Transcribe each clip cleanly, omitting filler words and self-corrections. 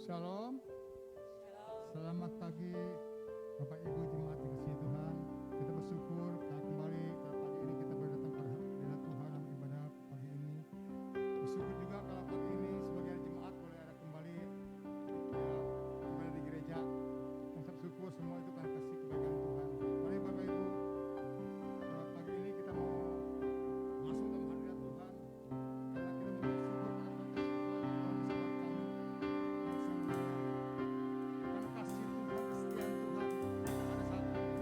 Shalom. Selamat pagi Bapak Ibu jemaat yang kasih Tuhan. Kita bersyukur kembali pada pagi ini kita boleh datang pada hadirat Tuhan dalam ibadah pagi ini. Bersyukur juga kalau pagi ini sebagian jemaat boleh ada kembali ibadah di gereja. Mengucap syukur semua itu karena kasih kebaikan Tuhan. Mari Bapak Ibu, pagi ini kita mau masuk dalam hadirat Tuhan karena kita mau bersyukur karena kasih Tuhan yang bersama kami. Karena kasih Tuhan, kesetiaan Tuhan pada saat kami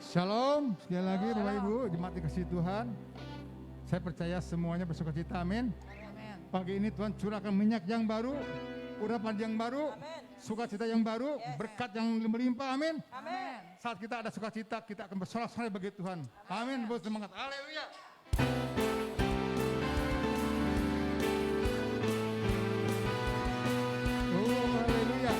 Shalom, sekali lagi Bapak Ibu, jemaat dikasihi Tuhan. Saya percaya semuanya bersuka cita, amin. Pagi ini Tuhan curahkan minyak yang baru, urapan yang baru, sukacita yang baru, berkat yang melimpah, amin. Saat kita ada sukacita, kita akan bersorak-sorai bagi Tuhan, amin. Bersemangat, haleluya. Oh, haleluya.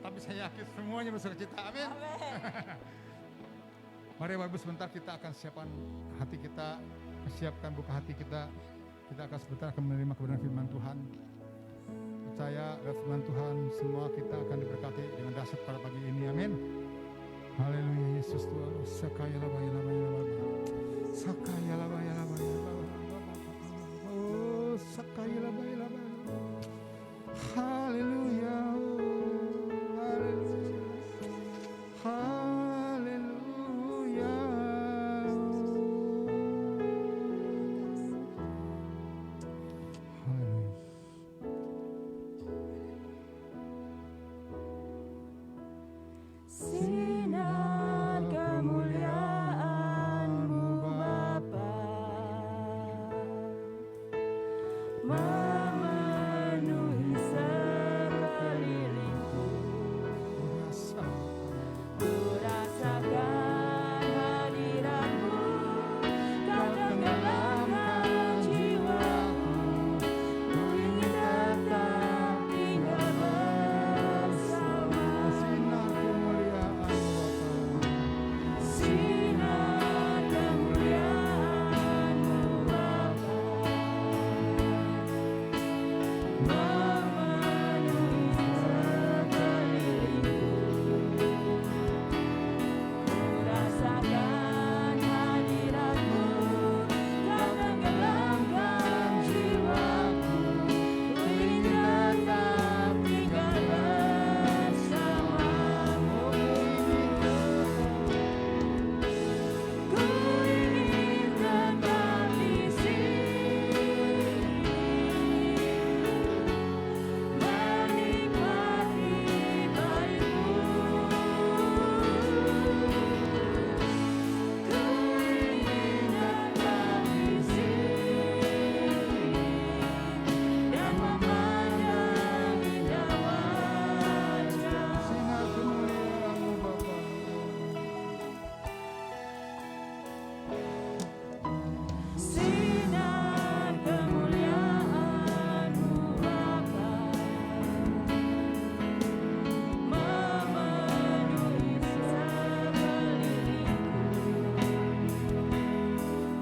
Tapi saya yakin semuanya bersuka cita, amin. Mari Bapak Ibu sebentar kita akan siapkan hati kita, siapkan buka hati kita. Kita akan sebentar akan menerima kebenaran firman Tuhan. Percaya firman Tuhan, semua kita akan diberkati dengan dahsyat pada pagi ini, amin. Haleluya, Yesus Tuhan. Sakaya labaya labaya labaya. Sakaya labaya labaya labaya. Oh, sakaya labaya labaya. Sinar kemuliaan-Mu Bapa memenuhi sekelilingku. Ku rasakan hadirat-Mu, Kau tenggelamkan jiwaku. Ku ingin tetap tinggal bersama. Sinar kemuliaan-Mu Bapa memenuhi sekelilingku. Ku rasakan hadirat-Mu, Kau tenggelamkan jiwaku. Ku ingin tetap tinggal bersama-Mu. Ku ingin tetap di sini, menikmati baik-Mu. Ku ingin tetap di sini dan memandang indah wajah-Mu. Sinar kemuliaan-Mu Bapa memenuhi sekelilingku.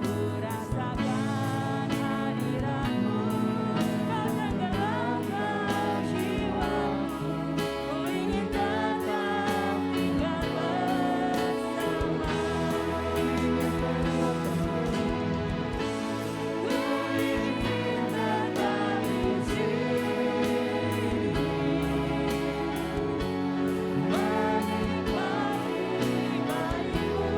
Ku rasakan hadirat-Mu, Kau tenggelamkan jiwaku. Ku ingin tetap tinggal bersama. Ku ingin tetap di sini, menikmati baik-Mu.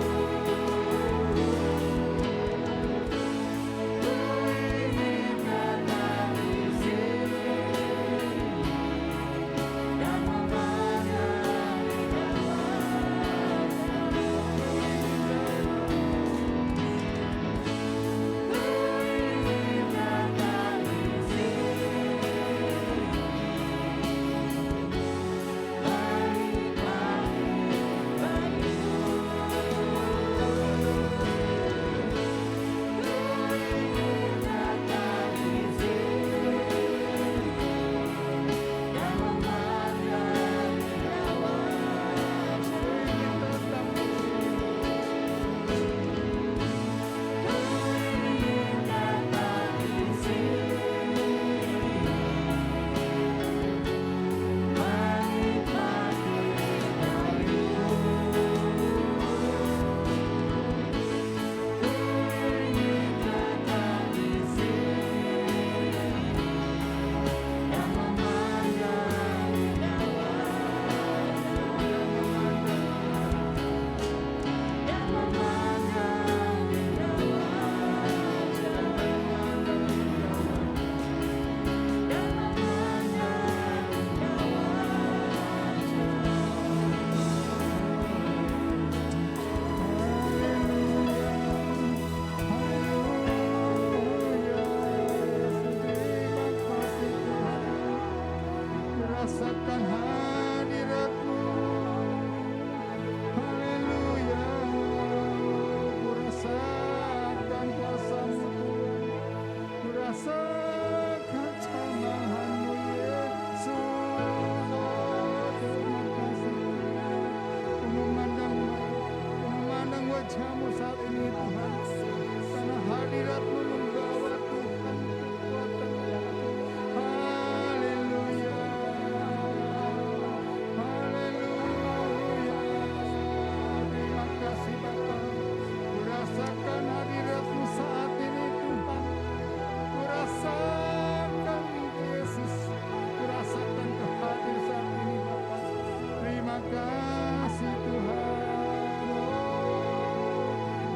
Ku ingin tetap di sini dan memandang indah wajah-Mu. Ku ingin tetap di sini, menikmati Rasakan hadirat-Mu, haleluya. Ku rasakan kuasa-Mu, ku rasakan camahan-Mu, Yesus. Oh, terima kasih. Ku memandang wajah-Mu saat ini, Tuhan. Karena hadirat-Mu membawa Tuhan kekuatan. Haleluya. Haleluya. Terima kasih Bapa. Ku rasakan hadirat-Mu saat ini, Tuhan. Ku rasakan Yesus. Ku rasakan kehadiran saat ini, Bapa. Terima kasih Tuhan.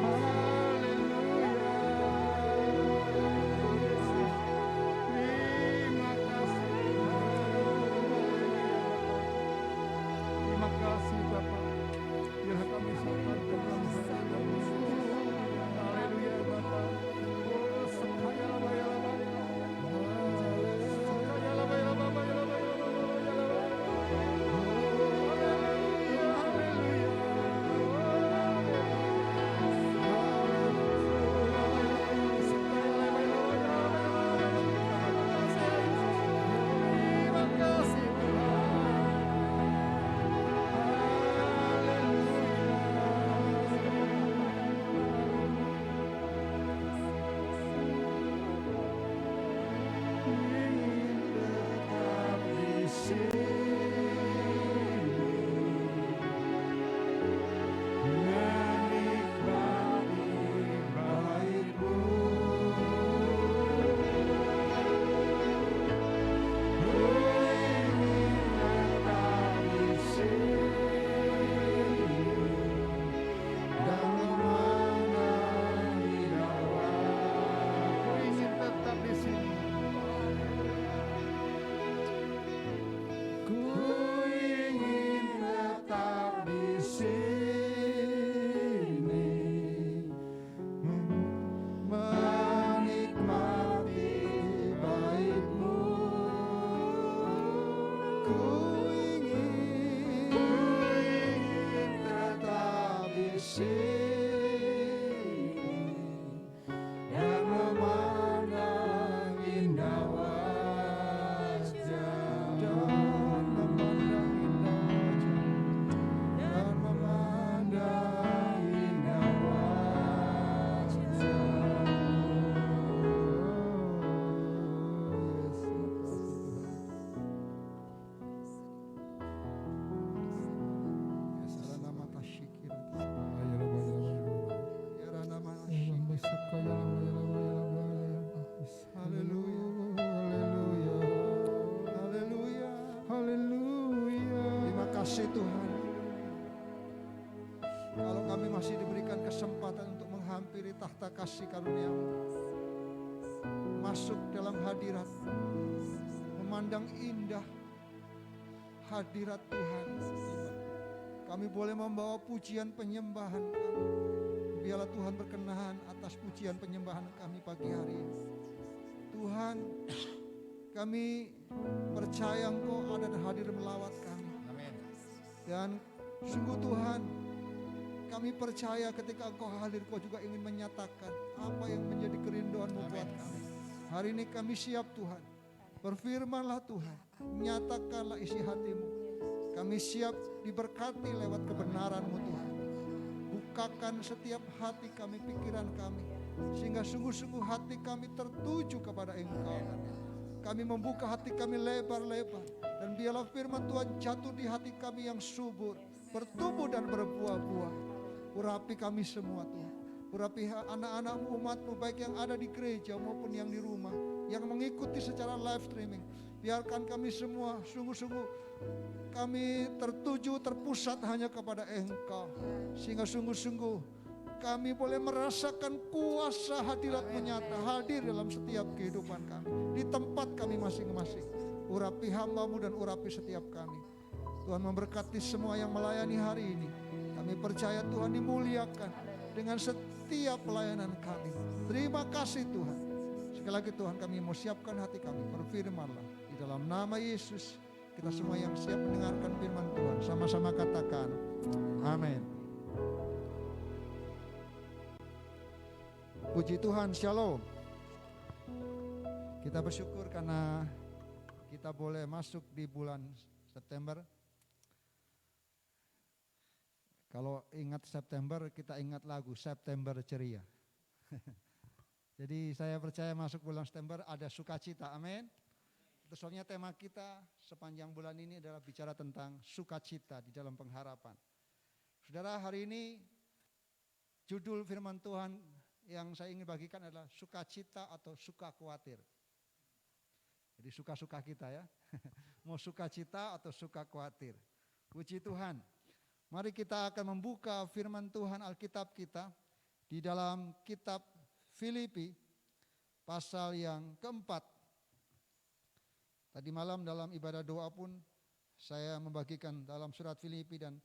Oh, haleluya. sini menikmati baik-Mu. Ku ingin tetap di sini dan memandang indah wajah, dan memandang indah wajah. Terima kasih Tuhan. Kalau kami masih diberikan kesempatan untuk menghampiri tahta kasih karunia-Mu, masuk dalam hadirat, memandang indah hadirat Tuhan, kami boleh membawa pujian penyembahan kami. Biarlah Tuhan berkenan atas pujian penyembahan kami pagi hari ini. Tuhan, kami percaya Engkau ada dan hadir melawat kami. Dan sungguh Tuhan, kami percaya ketika Engkau hadir, Engkau juga ingin menyatakan apa yang menjadi kerinduan-Mu buat kami. Hari ini kami siap Tuhan. Berfirmanlah Tuhan, nyatakanlah isi hati-Mu. Kami siap diberkati lewat kebenaran-Mu Tuhan. Bukakan setiap hati kami, pikiran kami, sehingga sungguh-sungguh hati kami tertuju kepada Engkau. Kami membuka hati kami lebar-lebar, dan biarlah firman Tuhan jatuh di hati kami yang subur, bertumbuh dan berbuah-buah. Urapi kami semua Tuhan. Urapi anak-anak-Mu, umat-Mu, baik yang ada di gereja maupun yang di rumah, yang mengikuti secara live streaming. Biarkan kami semua sungguh-sungguh kami tertuju, terpusat hanya kepada Engkau, sehingga sungguh-sungguh kami boleh merasakan kuasa hadirat-Mu nyata hadir dalam setiap kehidupan kami, di tempat kami masing-masing. Urapi hamba-Mu dan urapi setiap kami. Tuhan memberkati semua yang melayani hari ini. Kami percaya Tuhan dimuliakan dengan setiap pelayanan kami. Terima kasih Tuhan. Sekali lagi Tuhan, kami mau siapkan hati kami. Berfirmanlah di dalam nama Yesus. Kita semua yang siap mendengarkan firman Tuhan, sama-sama katakan amin. Puji Tuhan, shalom. Kita bersyukur karena kita boleh masuk di bulan September. Kalau ingat September, kita ingat lagu September Ceria. Jadi saya percaya masuk bulan September ada sukacita, amin. Itu soalnya tema kita sepanjang bulan ini adalah bicara tentang sukacita di dalam pengharapan. Saudara, hari ini judul firman Tuhan yang saya ingin bagikan adalah sukacita atau suka khawatir. Jadi suka-suka kita ya. Mau sukacita atau suka khawatir. Puji Tuhan. Mari kita akan membuka firman Tuhan Alkitab kita di dalam kitab Filipi pasal yang keempat. Tadi malam dalam ibadah doa pun saya membagikan dalam surat Filipi, dan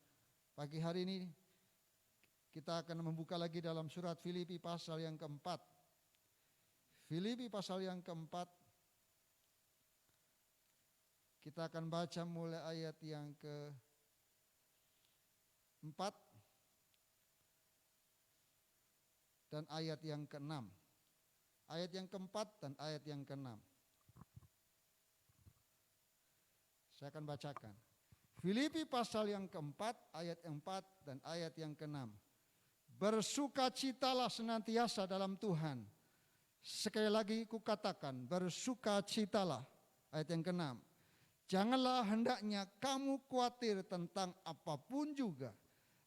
pagi hari ini kita akan membuka lagi dalam surat Filipi pasal yang keempat. Filipi pasal yang keempat, kita akan baca mulai ayat yang ke-4 dan ayat yang ke-6. Ayat yang ke-4 dan ayat yang ke-6. Saya akan bacakan. Filipi pasal yang keempat, ayat yang 4 dan ayat yang ke-6. Bersukacitalah senantiasa dalam Tuhan. Sekali lagi kukatakan, bersukacitalah. Ayat yang ke-6. Janganlah hendaknya kamu khawatir tentang apapun juga,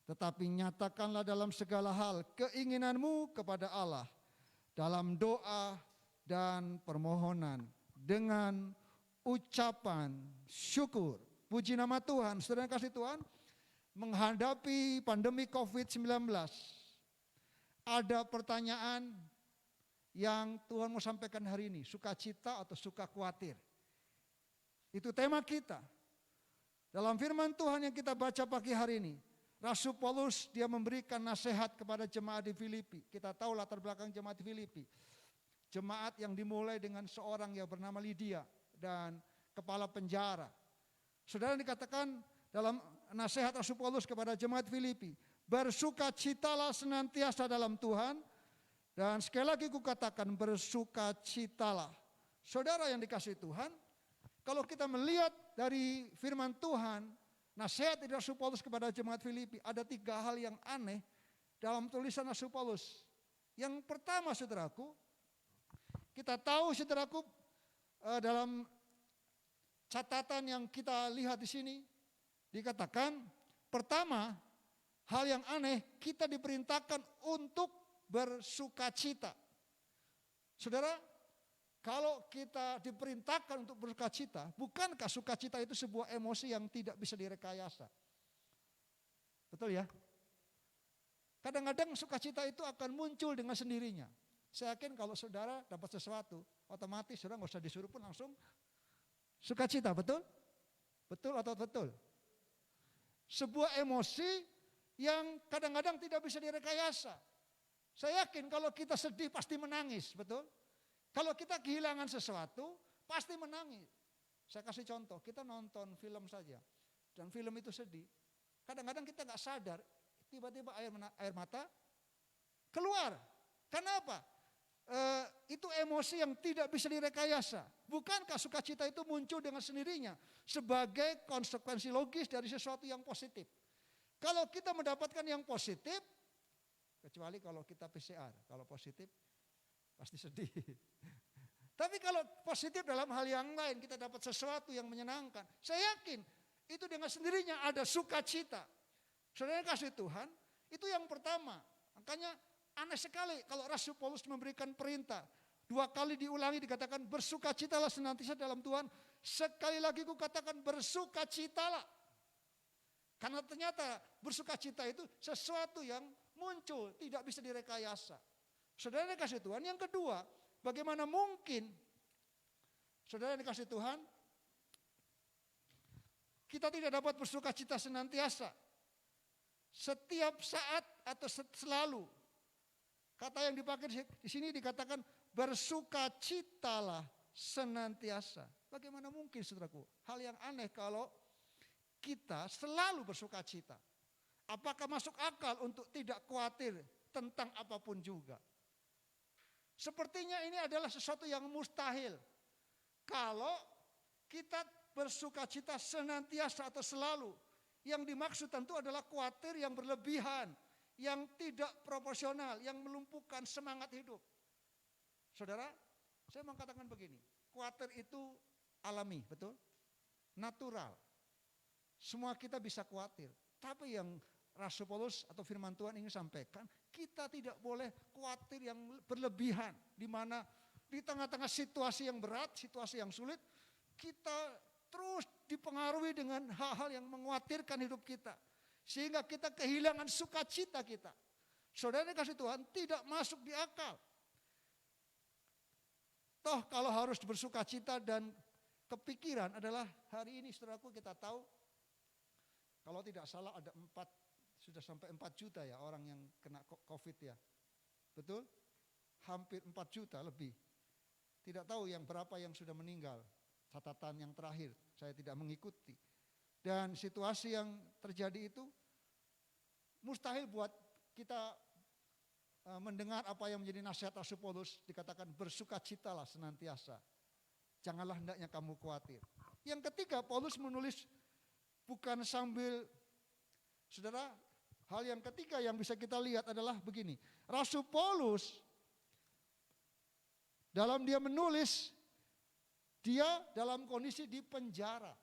tetapi nyatakanlah dalam segala hal keinginanmu kepada Allah dalam doa dan permohonan dengan ucapan syukur. Puji nama Tuhan. Saudara kasih Tuhan, menghadapi pandemi COVID-19, ada pertanyaan yang Tuhan mau sampaikan hari ini, sukacita atau suka khawatir. Itu tema kita. Dalam firman Tuhan yang kita baca pagi hari ini, Rasul Paulus dia memberikan nasihat kepada jemaat di Filipi. Kita tahu latar belakang jemaat di Filipi. Jemaat yang dimulai dengan seorang yang bernama Lydia dan kepala penjara. Saudara, dikatakan dalam nasihat Rasul Paulus kepada jemaat Filipi, bersukacitalah senantiasa dalam Tuhan. Dan sekali lagi kukatakan bersukacitalah. Saudara yang dikasihi Tuhan, kalau kita melihat dari firman Tuhan, nasihat dari Rasul Paulus kepada jemaat Filipi, ada 3 hal yang aneh dalam tulisan Rasul Paulus. Yang pertama, saudaraku, kita tahu, saudaraku, dalam catatan yang kita lihat di sini, dikatakan pertama, hal yang aneh, kita diperintahkan untuk bersukacita. Saudara, kalau kita diperintahkan untuk bersukacita, bukankah sukacita itu sebuah emosi yang tidak bisa direkayasa? Betul ya? Kadang-kadang sukacita itu akan muncul dengan sendirinya. Saya yakin kalau saudara dapat sesuatu, otomatis saudara nggak usah disuruh pun langsung sukacita, betul? Betul atau betul? Sebuah emosi yang kadang-kadang tidak bisa direkayasa. Saya yakin kalau kita sedih pasti menangis, betul? Kalau kita kehilangan sesuatu pasti menangis. Saya kasih contoh, kita nonton film saja dan film itu sedih. Kadang-kadang kita nggak sadar, tiba-tiba air mata keluar. Kenapa? Itu emosi yang tidak bisa direkayasa. Bukankah sukacita itu muncul dengan sendirinya sebagai konsekuensi logis dari sesuatu yang positif? Kalau kita mendapatkan yang positif, kecuali kalau kita PCR, kalau positif pasti sedih. Tapi kalau positif dalam hal yang lain, kita dapat sesuatu yang menyenangkan, saya yakin itu dengan sendirinya ada sukacita. Saudara kasih Tuhan, itu yang pertama. Makanya aneh sekali kalau Rasul Paulus memberikan perintah. 2 kali diulangi dikatakan bersukacitalah senantiasa dalam Tuhan. Sekali lagi kukatakan bersukacitalah. Karena ternyata bersukacita itu sesuatu yang muncul, tidak bisa direkayasa. Saudara dikasih Tuhan, yang kedua, bagaimana mungkin saudara dikasih Tuhan, kita tidak dapat bersukacita senantiasa. Setiap saat atau selalu. Kata yang dipakai di sini dikatakan bersukacitalah senantiasa. Bagaimana mungkin, saudaraku? Hal yang aneh kalau kita selalu bersukacita. Apakah masuk akal untuk tidak khawatir tentang apapun juga? Sepertinya ini adalah sesuatu yang mustahil. Kalau kita bersukacita senantiasa atau selalu. Yang dimaksud tentu adalah khawatir yang berlebihan. Yang tidak proporsional, yang melumpuhkan semangat hidup. Saudara, saya mau katakan begini, khawatir itu alami, betul? Natural. Semua kita bisa khawatir. Tapi yang Rasul Paulus atau firman Tuhan ingin sampaikan, kita tidak boleh khawatir yang berlebihan. Di mana di tengah-tengah situasi yang berat, situasi yang sulit, kita terus dipengaruhi dengan hal-hal yang mengkhawatirkan hidup kita. Sehingga kita kehilangan sukacita kita. Saudara kasih Tuhan tidak masuk di akal. Toh kalau harus bersukacita dan kepikiran adalah hari ini saudaraku kita tahu. Kalau tidak salah ada sudah sampai 4 juta ya orang yang kena COVID ya. Betul? Hampir 4 juta lebih. Tidak tahu yang berapa yang sudah meninggal. Catatan yang terakhir saya tidak mengikuti. Dan situasi yang terjadi itu mustahil buat kita mendengar apa yang menjadi nasihat Rasul Paulus, dikatakan bersukacitalah senantiasa. Janganlah hendaknya kamu khawatir. Yang ketiga, Paulus menulis bukan sambil, saudara, hal yang ketiga yang bisa kita lihat adalah begini. Rasul Paulus dalam dia menulis, dia dalam kondisi di penjara.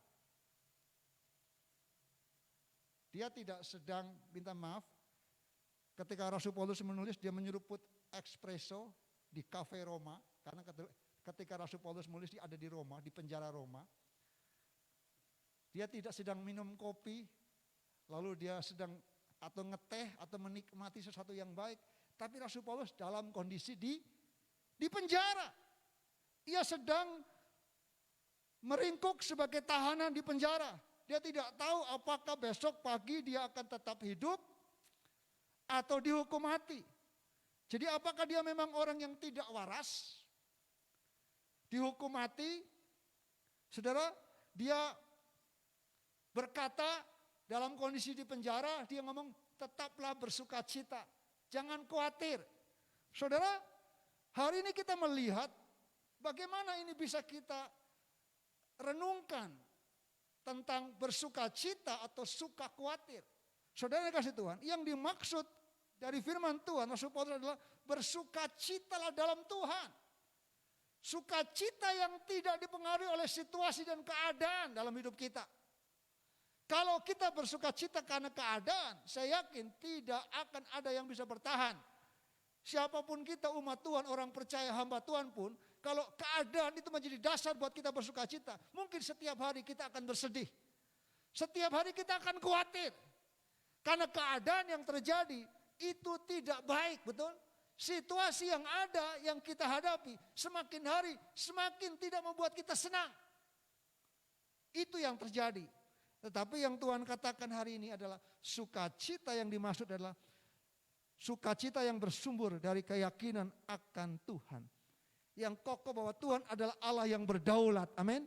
Dia tidak sedang minta maaf. Ketika Rasul Paulus menulis, dia menyeruput espresso di cafe Roma. Karena ketika Rasul Paulus menulis, dia ada di Roma, di penjara Roma. Dia tidak sedang minum kopi, lalu dia sedang atau ngeteh atau menikmati sesuatu yang baik. Tapi Rasul Paulus dalam kondisi di penjara. Ia sedang meringkuk sebagai tahanan di penjara. Dia tidak tahu apakah besok pagi dia akan tetap hidup atau dihukum mati. Jadi apakah dia memang orang yang tidak waras? Dihukum mati, saudara, dia berkata dalam kondisi di penjara, dia ngomong tetaplah bersuka cita, jangan khawatir. Saudara, hari ini kita melihat bagaimana ini bisa kita renungkan tentang bersuka cita atau suka khawatir. Saudara kasih Tuhan, yang dimaksud dari firman Tuhan, Rasul Paulus adalah bersukacitalah dalam Tuhan. Sukacita yang tidak dipengaruhi oleh situasi dan keadaan dalam hidup kita. Kalau kita bersukacita karena keadaan, saya yakin tidak akan ada yang bisa bertahan. Siapapun kita umat Tuhan, orang percaya hamba Tuhan pun, kalau keadaan itu menjadi dasar buat kita bersukacita, mungkin setiap hari kita akan bersedih. Setiap hari kita akan khawatir. Karena keadaan yang terjadi itu tidak baik, betul? Situasi yang ada, yang kita hadapi, semakin hari semakin tidak membuat kita senang. Itu yang terjadi. Tetapi yang Tuhan katakan hari ini adalah sukacita yang dimaksud adalah sukacita yang bersumber dari keyakinan akan Tuhan. Yang kokoh bahwa Tuhan adalah Allah yang berdaulat, amin.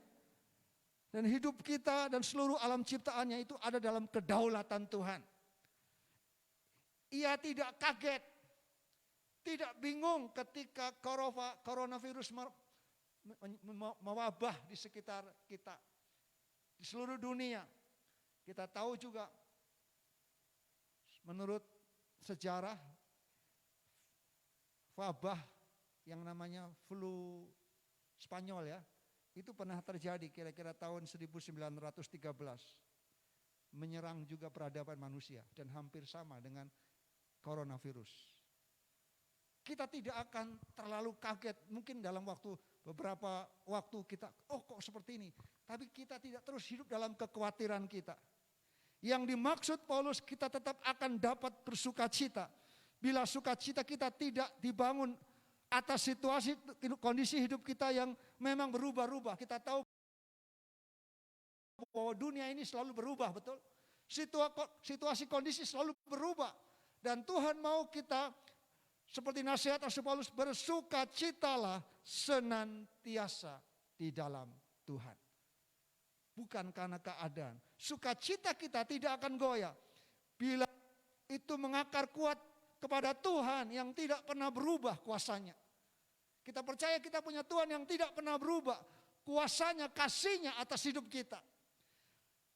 Dan hidup kita dan seluruh alam ciptaannya itu ada dalam kedaulatan Tuhan. Ia tidak kaget, tidak bingung ketika coronavirus mewabah di sekitar kita, di seluruh dunia. Kita tahu juga menurut sejarah wabah yang namanya flu Spanyol ya, itu pernah terjadi kira-kira tahun 1913. Menyerang juga peradaban manusia dan hampir sama dengan coronavirus. Kita tidak akan terlalu kaget, mungkin dalam beberapa waktu kita, oh kok seperti ini. Tapi kita tidak terus hidup dalam kekhawatiran kita. Yang dimaksud Paulus, kita tetap akan dapat bersukacita. Bila sukacita kita tidak dibangun atas situasi kondisi hidup kita yang memang berubah-ubah. Kita tahu bahwa dunia ini selalu berubah, betul? Situasi kondisi selalu berubah. Dan Tuhan mau kita seperti nasihat Rasul Paulus, bersukacitalah senantiasa di dalam Tuhan. Bukan karena keadaan. Sukacita kita tidak akan goyah. Bila itu mengakar kuat kepada Tuhan yang tidak pernah berubah kuasanya. Kita percaya kita punya Tuhan yang tidak pernah berubah. Kuasanya, kasihnya atas hidup kita.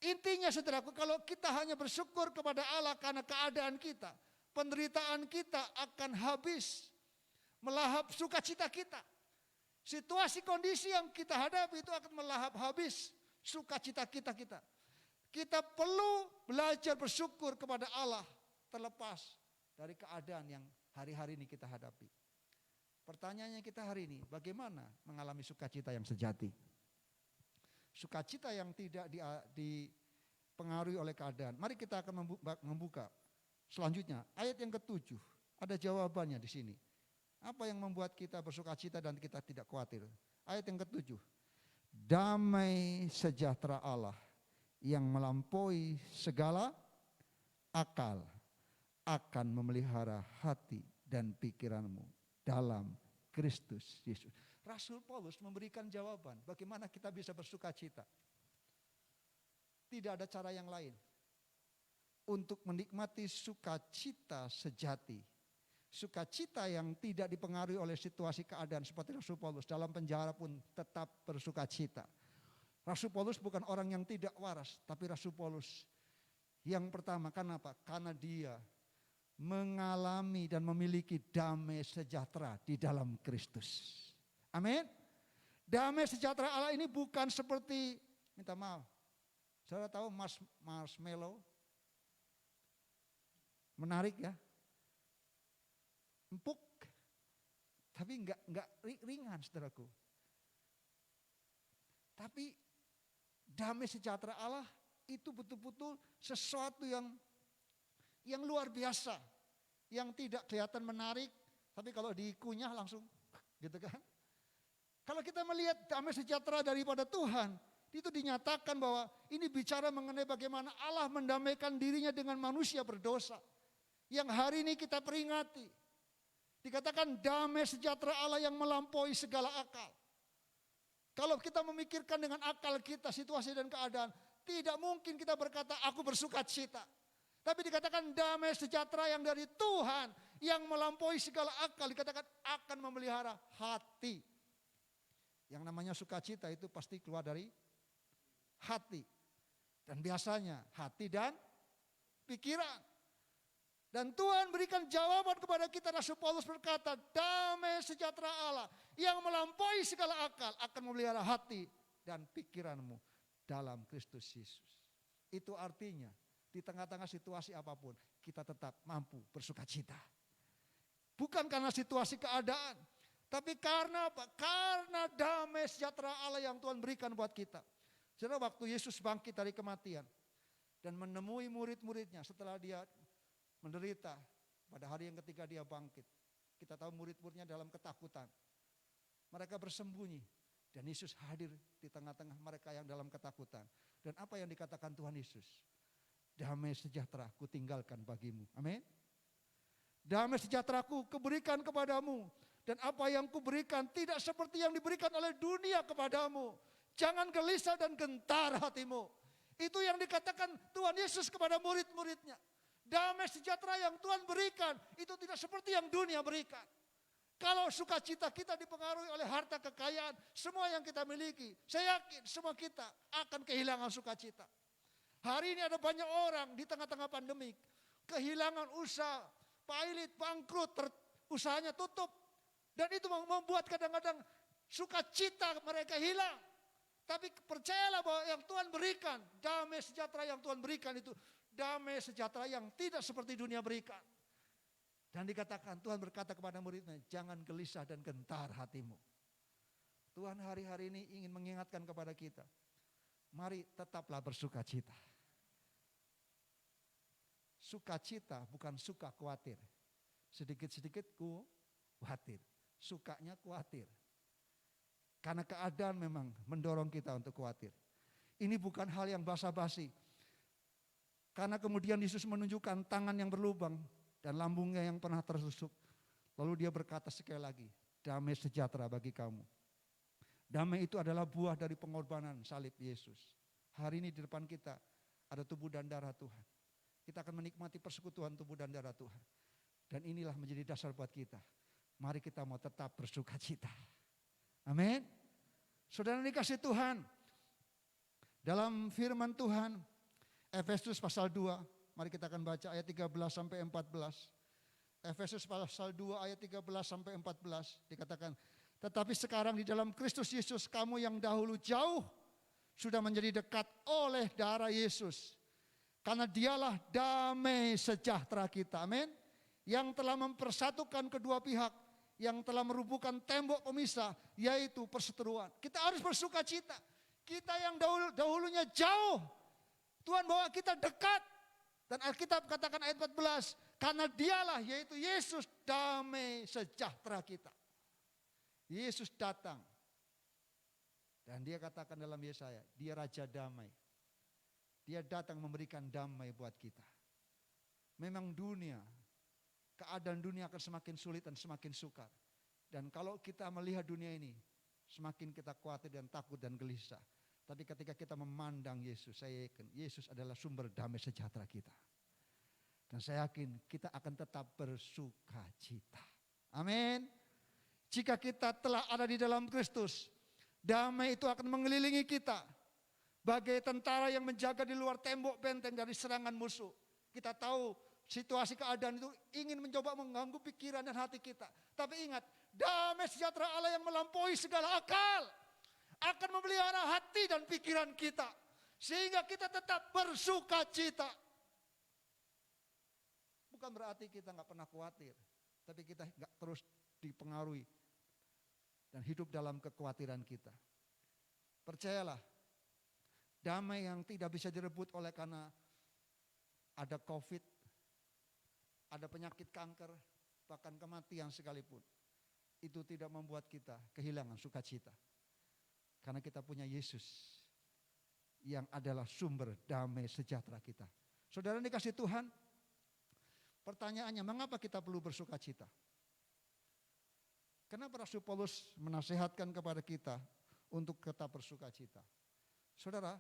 Intinya saudaraku, kalau kita hanya bersyukur kepada Allah karena keadaan kita, penderitaan kita akan habis melahap sukacita kita. Situasi kondisi yang kita hadapi itu akan melahap habis sukacita kita. Kita perlu belajar bersyukur kepada Allah terlepas dari keadaan yang hari-hari ini kita hadapi. Pertanyaannya kita hari ini, bagaimana mengalami sukacita yang sejati? Sukacita yang tidak dipengaruhi oleh keadaan. Mari kita akan membuka. Selanjutnya, ayat yang ke-7, ada jawabannya di sini. Apa yang membuat kita bersukacita dan kita tidak khawatir? Ayat yang ke-7, damai sejahtera Allah yang melampaui segala akal akan memelihara hati dan pikiranmu dalam Kristus Yesus. Rasul Paulus memberikan jawaban bagaimana kita bisa bersukacita. Tidak ada cara yang lain. Untuk menikmati sukacita sejati. Sukacita yang tidak dipengaruhi oleh situasi keadaan seperti Rasul Paulus. Dalam penjara pun tetap bersukacita. Rasul Paulus bukan orang yang tidak waras. Tapi Rasul Paulus yang pertama, kenapa? Karena dia mengalami dan memiliki damai sejahtera di dalam Kristus. Amin. Damai sejahtera Allah ini bukan seperti, minta maaf. Saudara tahu marshmallow? Menarik ya, empuk, tapi enggak ringan saudaraku. Tapi damai sejahtera Allah itu betul-betul sesuatu yang luar biasa, yang tidak kelihatan menarik, tapi kalau dikunyah langsung, gitu kan? Kalau kita melihat damai sejahtera daripada Tuhan, Itu dinyatakan bahwa ini bicara mengenai bagaimana Allah mendamaikan dirinya dengan manusia berdosa. Yang hari ini kita peringati. Dikatakan damai sejahtera Allah yang melampaui segala akal. Kalau kita memikirkan dengan akal kita, situasi dan keadaan, tidak mungkin kita berkata aku bersuka cita. Tapi dikatakan damai sejahtera yang dari Tuhan yang melampaui segala akal, dikatakan akan memelihara hati. Yang namanya sukacita itu pasti keluar dari hati. Dan biasanya hati dan pikiran. Dan Tuhan berikan jawaban kepada kita. Rasul Paulus berkata, damai sejahtera Allah yang melampaui segala akal akan memelihara hati dan pikiranmu dalam Kristus Yesus. Itu artinya di tengah-tengah situasi apapun kita tetap mampu bersukacita. Bukan karena situasi keadaan, tapi karena apa? Karena damai sejahtera Allah yang Tuhan berikan buat kita. Saudara, waktu Yesus bangkit dari kematian dan menemui murid-muridnya setelah dia menderita pada hari yang ketiga dia bangkit. Kita tahu murid-muridnya dalam ketakutan. Mereka bersembunyi dan Yesus hadir di tengah-tengah mereka yang dalam ketakutan. Dan apa yang dikatakan Tuhan Yesus? Damai sejahtera ku tinggalkan bagimu. Amin. Damai sejahtera ku kuberikan kepadamu. Dan apa yang kuberikan tidak seperti yang diberikan oleh dunia kepadamu. Jangan gelisah dan gentar hatimu. Itu yang dikatakan Tuhan Yesus kepada murid-muridnya. Damai sejahtera yang Tuhan berikan itu tidak seperti yang dunia berikan. Kalau sukacita kita dipengaruhi oleh harta kekayaan, semua yang kita miliki, saya yakin semua kita akan kehilangan sukacita. Hari ini ada banyak orang di tengah-tengah pandemik, kehilangan usaha, pailit, bangkrut, usahanya tutup. Dan itu membuat kadang-kadang sukacita mereka hilang. Tapi percayalah bahwa yang Tuhan berikan, damai sejahtera yang Tuhan berikan itu damai sejahtera yang tidak seperti dunia berikan. Dan dikatakan Tuhan berkata kepada muridnya, jangan gelisah dan gentar hatimu. Tuhan hari-hari ini ingin mengingatkan kepada kita, mari tetaplah bersukacita. Sukacita bukan suka khawatir. Sedikit-sedikit khawatir, sukanya khawatir. Karena keadaan memang mendorong kita untuk khawatir. Ini bukan hal yang basa-basi. Karena kemudian Yesus menunjukkan tangan yang berlubang dan lambungnya yang pernah tertusuk. Lalu dia berkata sekali lagi, damai sejahtera bagi kamu. Damai itu adalah buah dari pengorbanan salib Yesus. Hari ini di depan kita ada tubuh dan darah Tuhan. Kita akan menikmati persekutuan tubuh dan darah Tuhan. Dan inilah menjadi dasar buat kita. Mari kita mau tetap bersuka cita. Amin. Saudara dikasih Tuhan. Dalam firman Tuhan, Efesus pasal 2, mari kita akan baca ayat 13 sampai 14. Efesus pasal 2 ayat 13 sampai 14 dikatakan, tetapi sekarang di dalam Kristus Yesus kamu yang dahulu jauh sudah menjadi dekat oleh darah Yesus. Karena dialah damai sejahtera kita, amin. Yang telah mempersatukan kedua pihak, yang telah merubuhkan tembok pemisah, yaitu perseteruan. Kita harus bersuka cita. Kita yang dahulunya jauh, Tuhan bawa kita dekat. Dan Alkitab katakan ayat 14, karena dialah yaitu Yesus damai sejahtera kita. Yesus datang. Dan dia katakan dalam Yesaya, dia Raja Damai. Dia datang memberikan damai buat kita. Memang keadaan dunia akan semakin sulit dan semakin sukar. Dan kalau kita melihat dunia ini, semakin kita khawatir dan takut dan gelisah. Tapi ketika kita memandang Yesus, saya yakin Yesus adalah sumber damai sejahtera kita. Dan saya yakin kita akan tetap bersuka cita. Amin. Jika kita telah ada di dalam Kristus, damai itu akan mengelilingi kita. Bagai tentara yang menjaga di luar tembok benteng dari serangan musuh. Kita tahu situasi keadaan itu ingin mencoba mengganggu pikiran dan hati kita. Tapi ingat, damai sejahtera Allah yang melampaui segala akal akan memelihara hati dan pikiran kita. Sehingga kita tetap bersuka cita. Bukan berarti kita gak pernah khawatir. Tapi kita gak terus dipengaruhi. Dan hidup dalam kekhawatiran kita. Percayalah. Damai yang tidak bisa direbut oleh karena ada COVID. Ada penyakit kanker. Bahkan kematian sekalipun. Itu tidak membuat kita kehilangan sukacita. Karena kita punya Yesus yang adalah sumber damai sejahtera kita. Saudara dikasih Tuhan, pertanyaannya mengapa kita perlu bersuka cita? Kenapa Rasul Paulus menasihatkan kepada kita untuk tetap bersuka cita? Saudara,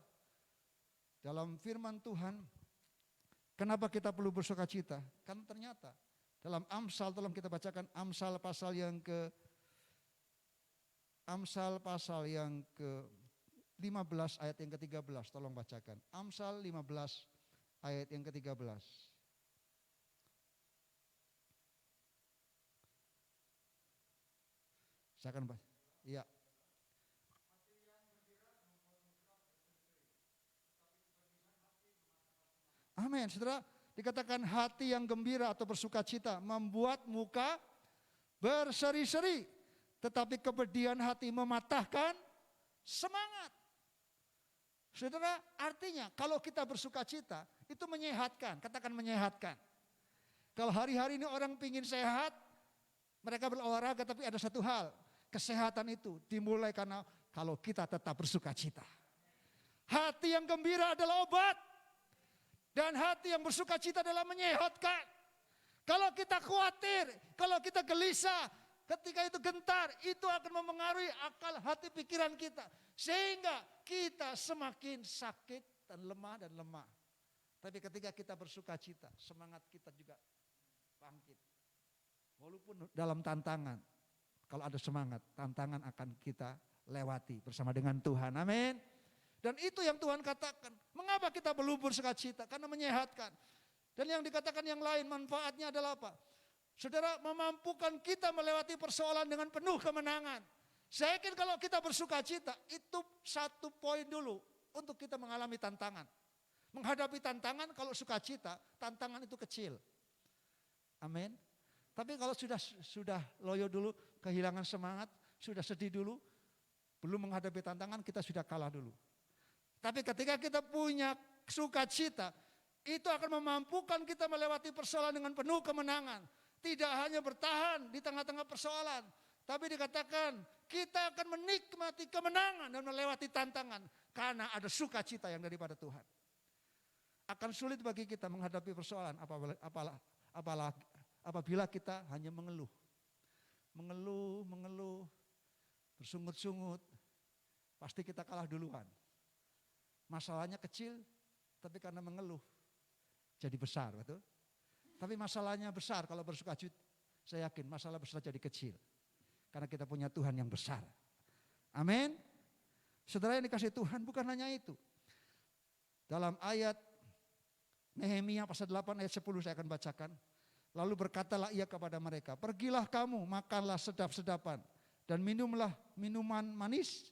dalam firman Tuhan, kenapa kita perlu bersuka cita? Karena ternyata dalam Amsal, tolong kita bacakan Amsal pasal yang ke-15 ayat yang ke-13, tolong bacakan. Amsal 15 ayat yang ke-13. Saya akan baca. Iya. Amin. Saudara, dikatakan hati yang gembira atau bersuka cita membuat muka berseri-seri, tetapi kepedihan hati mematahkan semangat. Saudara, artinya kalau kita bersuka cita itu menyehatkan, katakan menyehatkan. Kalau hari-hari ini orang pingin sehat, mereka berolahraga, tapi ada satu hal, kesehatan itu dimulai karena kalau kita tetap bersuka cita. Hati yang gembira adalah obat. Dan hati yang bersuka cita adalah menyehatkan. Kalau kita khawatir, kalau kita gelisah, ketika itu gentar, itu akan mempengaruhi akal hati pikiran kita. Sehingga kita semakin sakit dan lemah. Tapi ketika kita bersuka cita, semangat kita juga bangkit. Walaupun dalam tantangan, kalau ada semangat, tantangan akan kita lewati bersama dengan Tuhan. Amin. Dan itu yang Tuhan katakan. Mengapa kita perlu bersuka cita? Karena menyehatkan. Dan yang dikatakan yang lain manfaatnya adalah apa? Saudara, memampukan kita melewati persoalan dengan penuh kemenangan. Saya yakin kalau kita bersuka cita, itu satu poin dulu untuk kita mengalami tantangan. Menghadapi tantangan kalau sukacita, tantangan itu kecil. Amin. Tapi kalau sudah loyo dulu, kehilangan semangat, sudah sedih dulu, belum menghadapi tantangan, kita sudah kalah dulu. Tapi ketika kita punya sukacita, itu akan memampukan kita melewati persoalan dengan penuh kemenangan. Tidak hanya bertahan di tengah-tengah persoalan, tapi dikatakan kita akan menikmati kemenangan dan melewati tantangan karena ada sukacita yang daripada Tuhan. Akan sulit bagi kita menghadapi persoalan apabila kita hanya mengeluh, bersungut-sungut, pasti kita kalah duluan. Masalahnya kecil, tapi karena mengeluh jadi besar, betul? Tapi masalahnya besar kalau bersuka cita, saya yakin masalah besar jadi kecil. Karena kita punya Tuhan yang besar. Amin. Saudara yang dikasih Tuhan, bukan hanya itu. Dalam ayat Nehemia pasal 8 ayat 10 saya akan bacakan. Lalu berkatalah ia kepada mereka, pergilah kamu, makanlah sedap-sedapan dan minumlah minuman manis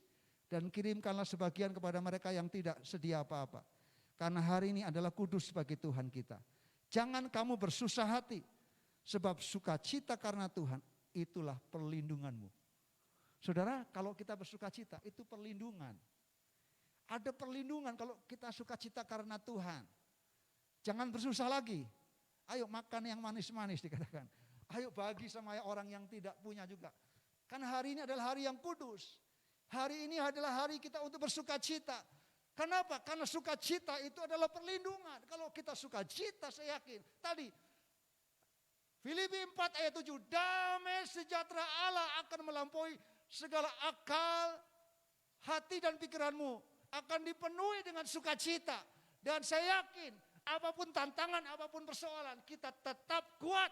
dan kirimkanlah sebagian kepada mereka yang tidak sedia apa-apa. Karena hari ini adalah kudus bagi Tuhan kita. Jangan kamu bersusah hati, sebab sukacita karena Tuhan itulah perlindunganmu. Saudara, kalau kita bersukacita itu perlindungan. Ada perlindungan kalau kita sukacita karena Tuhan. Jangan bersusah lagi. Ayo makan yang manis-manis dikatakan. Ayo bagi sama orang yang tidak punya juga. Karena hari ini adalah hari yang kudus. Hari ini adalah hari kita untuk bersukacita. Kenapa? Karena sukacita itu adalah perlindungan. Kalau kita sukacita, saya yakin. Tadi, Filipi 4 ayat 7, damai sejahtera Allah akan melampaui segala akal, hati dan pikiranmu. Akan dipenuhi dengan sukacita. Dan saya yakin, apapun tantangan, apapun persoalan, kita tetap kuat.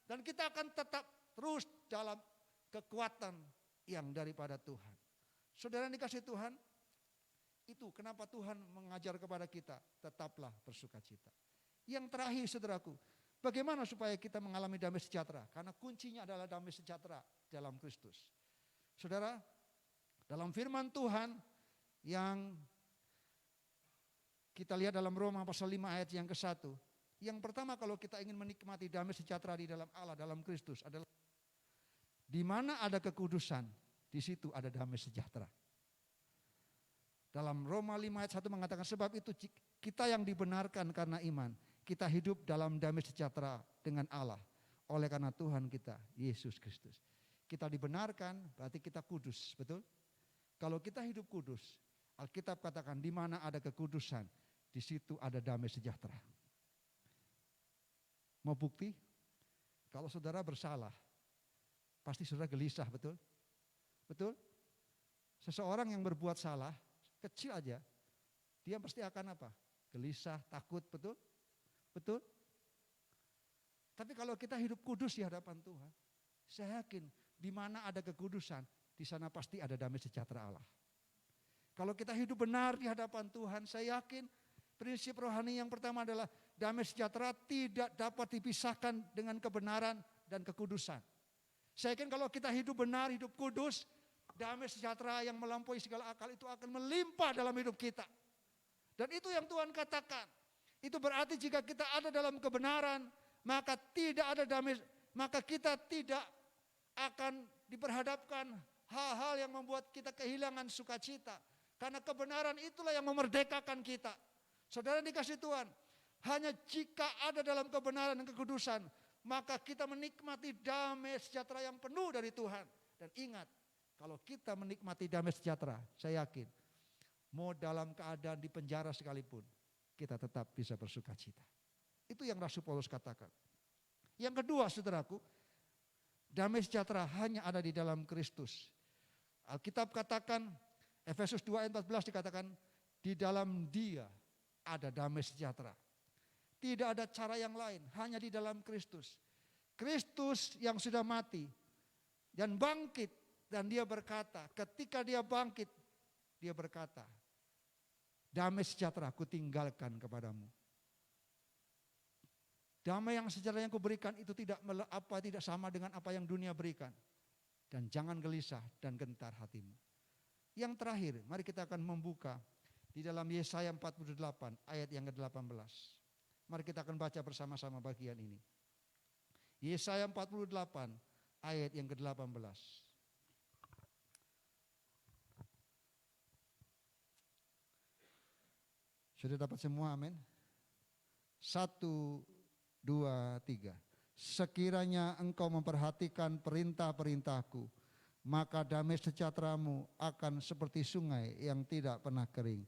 Dan kita akan tetap terus dalam kekuatan yang daripada Tuhan. Saudara yang dikasih Tuhan, itu kenapa Tuhan mengajar kepada kita, tetaplah bersukacita. Yang terakhir saudaraku, bagaimana supaya kita mengalami damai sejahtera? Karena kuncinya adalah damai sejahtera dalam Kristus. Saudara, dalam firman Tuhan yang kita lihat dalam Roma pasal 5 ayat yang ke-1. Yang pertama kalau kita ingin menikmati damai sejahtera di dalam Allah, dalam Kristus adalah di mana ada kekudusan, di situ ada damai sejahtera. Dalam Roma 5 ayat 1 mengatakan sebab itu kita yang dibenarkan karena iman, kita hidup dalam damai sejahtera dengan Allah oleh karena Tuhan kita, Yesus Kristus. Kita dibenarkan berarti kita kudus, betul? Kalau kita hidup kudus, Alkitab katakan di mana ada kekudusan, di situ ada damai sejahtera. Mau bukti? Kalau saudara bersalah, pasti saudara gelisah, betul? Betul? Seseorang yang berbuat salah, kecil aja, dia pasti akan apa? Gelisah, takut, betul? Betul? Tapi kalau kita hidup kudus di hadapan Tuhan, saya yakin di mana ada kekudusan, di sana pasti ada damai sejahtera Allah. Kalau kita hidup benar di hadapan Tuhan, saya yakin prinsip rohani yang pertama adalah damai sejahtera tidak dapat dipisahkan dengan kebenaran dan kekudusan. Saya yakin kalau kita hidup benar, hidup kudus, damai sejahtera yang melampaui segala akal itu akan melimpah dalam hidup kita. Dan itu yang Tuhan katakan. Itu berarti jika kita ada dalam kebenaran, maka tidak ada damai, maka kita tidak akan diperhadapkan hal-hal yang membuat kita kehilangan sukacita. Karena kebenaran itulah yang memerdekakan kita. Saudara dikasih Tuhan, hanya jika ada dalam kebenaran dan kekudusan, maka kita menikmati damai sejahtera yang penuh dari Tuhan. Dan ingat, kalau kita menikmati damai sejahtera, saya yakin, mau dalam keadaan di penjara sekalipun, kita tetap bisa bersukacita. Itu yang Rasul Paulus katakan. Yang kedua, saudaraku, damai sejahtera hanya ada di dalam Kristus. Alkitab katakan, Efesus 2 ayat 14 dikatakan, di dalam Dia ada damai sejahtera. Tidak ada cara yang lain, hanya di dalam Kristus. Kristus yang sudah mati dan bangkit, dan Dia berkata, ketika Dia bangkit, Dia berkata, damai sejahtera ku tinggalkan kepadamu. Damai yang sejahtera yang kuberikan itu tidak sama dengan apa yang dunia berikan. Dan jangan gelisah dan gentar hatimu. Yang terakhir, mari kita akan membuka di dalam Yesaya 48 ayat yang ke-18. Mari kita akan baca bersama-sama bagian ini. Yesaya 48 ayat yang ke-18. Sudah dapat semua, amin? 1, 2, 3. Sekiranya engkau memperhatikan perintah-perintahku, maka damai sejahteramu akan seperti sungai yang tidak pernah kering.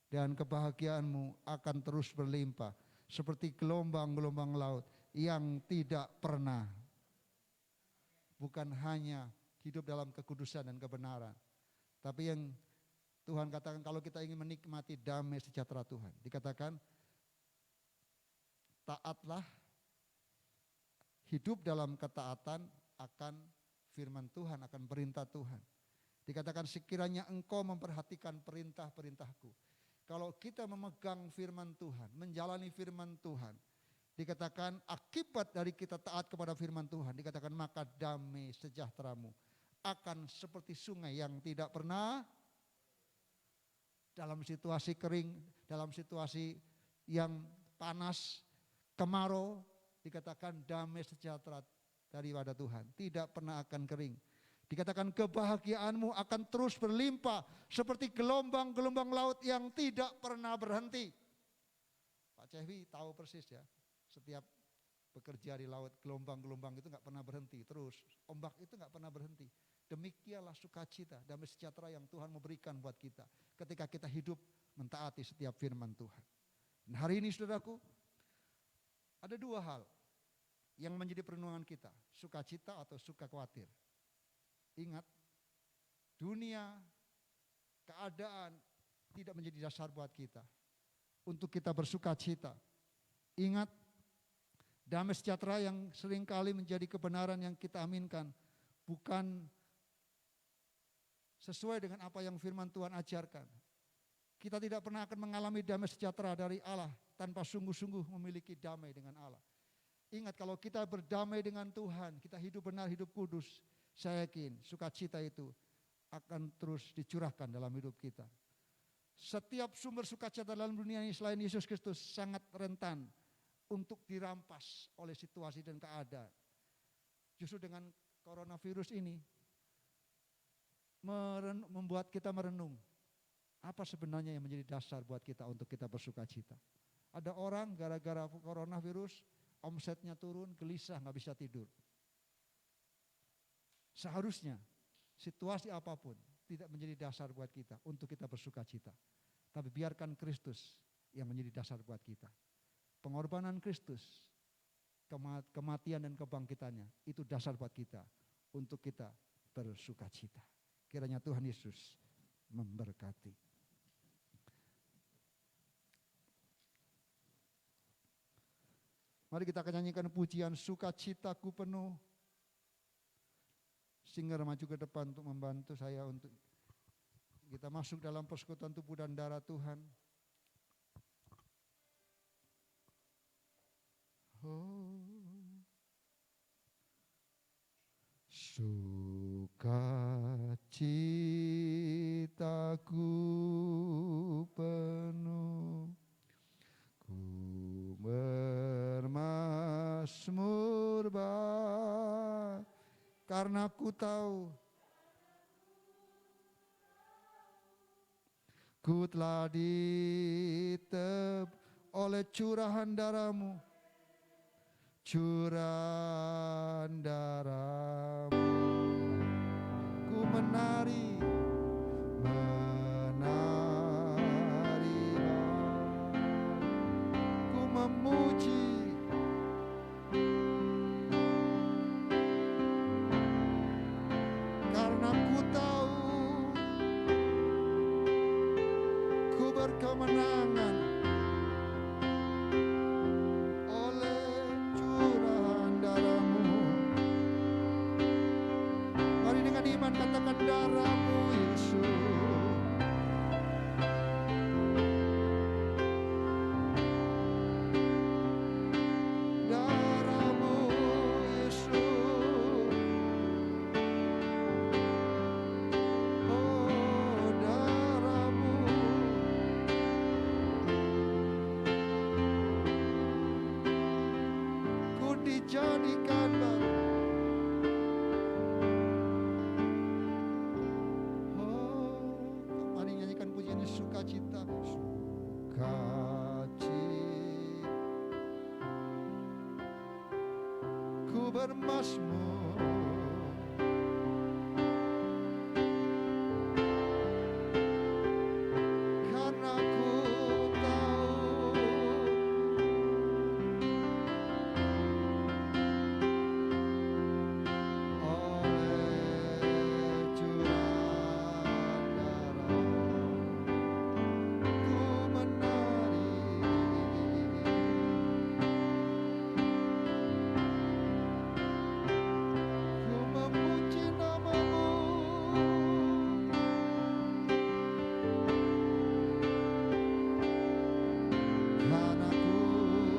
Dan kebahagiaanmu akan terus berlimpah seperti gelombang-gelombang laut yang tidak pernah. Bukan hanya hidup dalam kekudusan dan kebenaran, tapi yang Tuhan katakan kalau kita ingin menikmati damai sejahtera Tuhan, dikatakan taatlah, hidup dalam ketaatan akan firman Tuhan, akan perintah Tuhan. Dikatakan sekiranya engkau memperhatikan perintah-perintahku. Kalau kita memegang firman Tuhan, menjalani firman Tuhan, dikatakan akibat dari kita taat kepada firman Tuhan, dikatakan maka damai sejahteramu akan seperti sungai yang tidak pernah, dalam situasi kering, dalam situasi yang panas, kemarau, dikatakan damai sejahtera daripada Tuhan, tidak pernah akan kering. Dikatakan kebahagiaanmu akan terus berlimpah seperti gelombang-gelombang laut yang tidak pernah berhenti. Pak Cevi tahu persis ya, setiap bekerja di laut, gelombang-gelombang itu nggak pernah berhenti, terus ombak itu nggak pernah berhenti. Demikianlah sukacita, damai sejahtera yang Tuhan memberikan buat kita ketika kita hidup mentaati setiap firman Tuhan. Dan hari ini saudaraku, ada dua hal yang menjadi perenungan kita, sukacita atau suka khawatir. Ingat, dunia, keadaan tidak menjadi dasar buat kita untuk kita bersukacita. Ingat, damai sejahtera yang seringkali menjadi kebenaran yang kita aminkan bukan sesuai dengan apa yang firman Tuhan ajarkan. Kita tidak pernah akan mengalami damai sejahtera dari Allah tanpa sungguh-sungguh memiliki damai dengan Allah. Ingat, kalau kita berdamai dengan Tuhan, kita hidup benar, hidup kudus, saya yakin sukacita itu akan terus dicurahkan dalam hidup kita. Setiap sumber sukacita dalam dunia ini selain Yesus Kristus sangat rentan untuk dirampas oleh situasi dan keadaan. Justru dengan coronavirus ini membuat kita merenung, apa sebenarnya yang menjadi dasar buat kita untuk kita bersukacita. Ada orang gara-gara coronavirus omsetnya turun, gelisah, nggak bisa tidur. Seharusnya situasi apapun, tidak menjadi dasar buat kita untuk kita bersuka cita. Tapi biarkan Kristus yang menjadi dasar buat kita. Pengorbanan Kristus, kematian dan kebangkitannya, itu dasar buat kita untuk kita bersuka cita. Kiranya Tuhan Yesus memberkati. Mari kita akan nyanyikan pujian sukacitaku penuh. Singer maju ke depan untuk membantu saya untuk kita masuk dalam persekutuan tubuh dan darah Tuhan. Oh. Sukacitaku penuh, ku bermazmur karena ku tahu ku telah ditebus oleh curahan darah-Mu, curahan darah-Mu. Ku menari, ku memuji, karena ku tahu ku berkemenangan oleh curahan darah-Mu. Mari dengan iman katakan darah-Mu Yesus. Darah-Mu Yesus. Oh, darah-Mu. Ku dijadikan baru. Mari nyanyikan pujian sukacita. Sukacita ku bermazmur karena ku tahu oleh curahan darah ku menari, ku memuji nama-Mu, karena ku tahu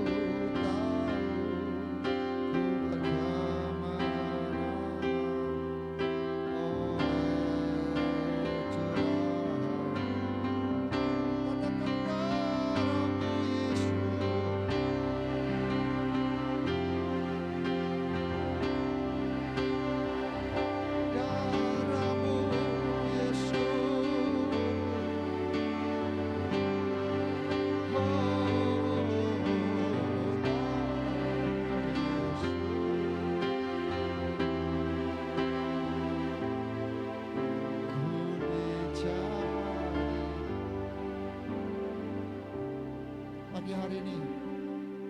ku berkemenangan oleh curahan. Katakan darah-Mu Yesus. Darah-Mu Yesus. Pagi hari ini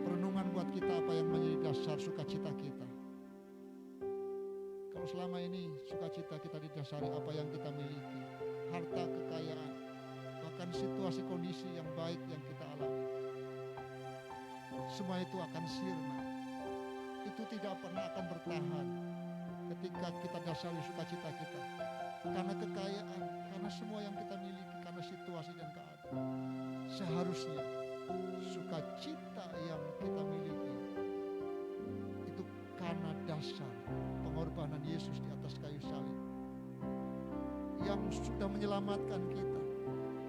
perenungan buat kita apa yang menjadi dasar sukacita kita. Kalau selama ini sukacita kita didasari apa yang kita miliki, harta, kekayaan, bahkan situasi kondisi yang baik yang kita alami, semua itu akan sirna. Itu tidak pernah akan bertahan ketika kita dasari sukacita kita. Karena kekayaan, karena semua yang kita miliki, karena situasi dan keadaan. Seharusnya sukacita yang kita miliki itu karena dasar pengorbanan Yesus di atas kayu salib yang sudah menyelamatkan kita,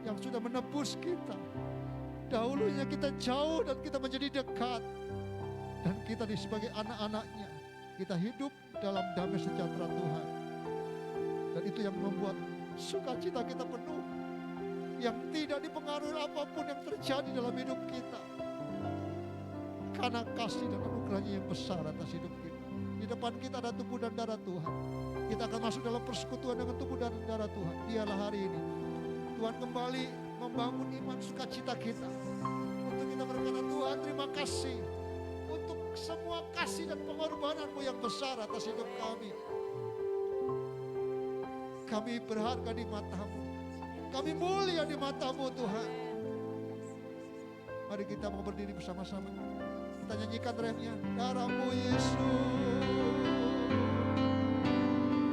yang sudah menebus kita. Dahulunya kita jauh dan kita menjadi dekat, dan kita sebagai anak-anaknya kita hidup dalam damai sejahtera Tuhan, dan itu yang membuat sukacita kita penuh, yang tidak dipengaruhi apapun yang terjadi dalam hidup kita, karena kasih dan anugerahnya yang besar atas hidup kita. Di depan kita ada tubuh dan darah Tuhan. Kita akan masuk dalam persekutuan dengan tubuh dan darah Tuhan. Biarlah hari ini Tuhan kembali membangun iman sukacita kita. Untuk kita berkata, Tuhan terima kasih untuk semua kasih dan pengorbanan-Mu yang besar atas hidup kami. Kami berharga di mata-Mu. Kami mulia di mata-Mu Tuhan. Mari kita mau berdiri bersama-sama. Kita nyanyikan refnya. Darah-Mu Yesus.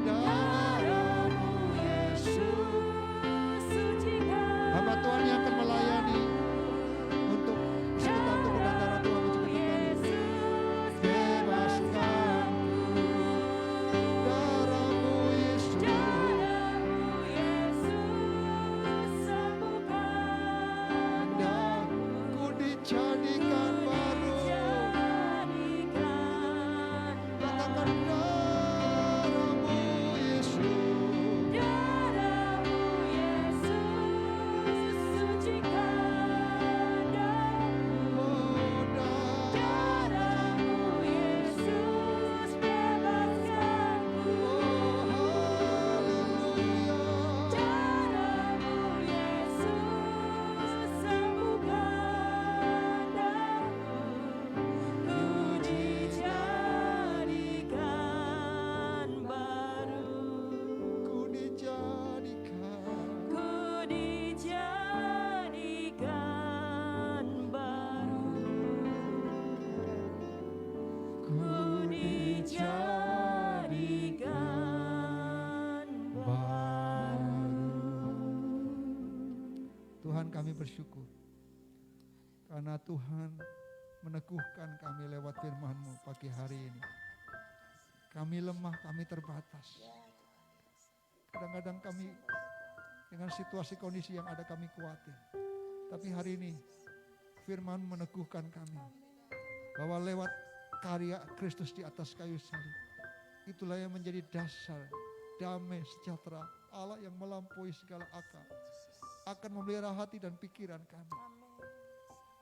Darah-Mu Yesus sucikan. Hamba Tuhan yang akan melayani untuk persekutuan tubuh dan darah Tuhan menciptakan kembali. Bebaskanku, darah-Mu Yesus. Darah-Mu Yesus sembuhkan. Dan ku dijadikan baru. Katakan darah-Mu Yesus. Darah-Mu Yesus sucikan. Oh, Darah-Mu Yesus bebaskanku. oh, haleluya. Darah-Mu Yesus sembuhkan. Ku dijadikan baru. Ku dijadikan. Ku dijadikan baru. Ku dijadikan baru. Tuhan, kami bersyukur karena Tuhan meneguhkan kami lewat firman-Mu pagi hari ini. Kami lemah, kami terbatas. Kadang-kadang kami dengan situasi kondisi yang ada kami khawatir. Tapi hari ini firman meneguhkan kami bahwa lewat karya Kristus di atas kayu salib, itulah yang menjadi dasar damai sejahtera Allah yang melampaui segala akal akan memelihara hati dan pikiran kami.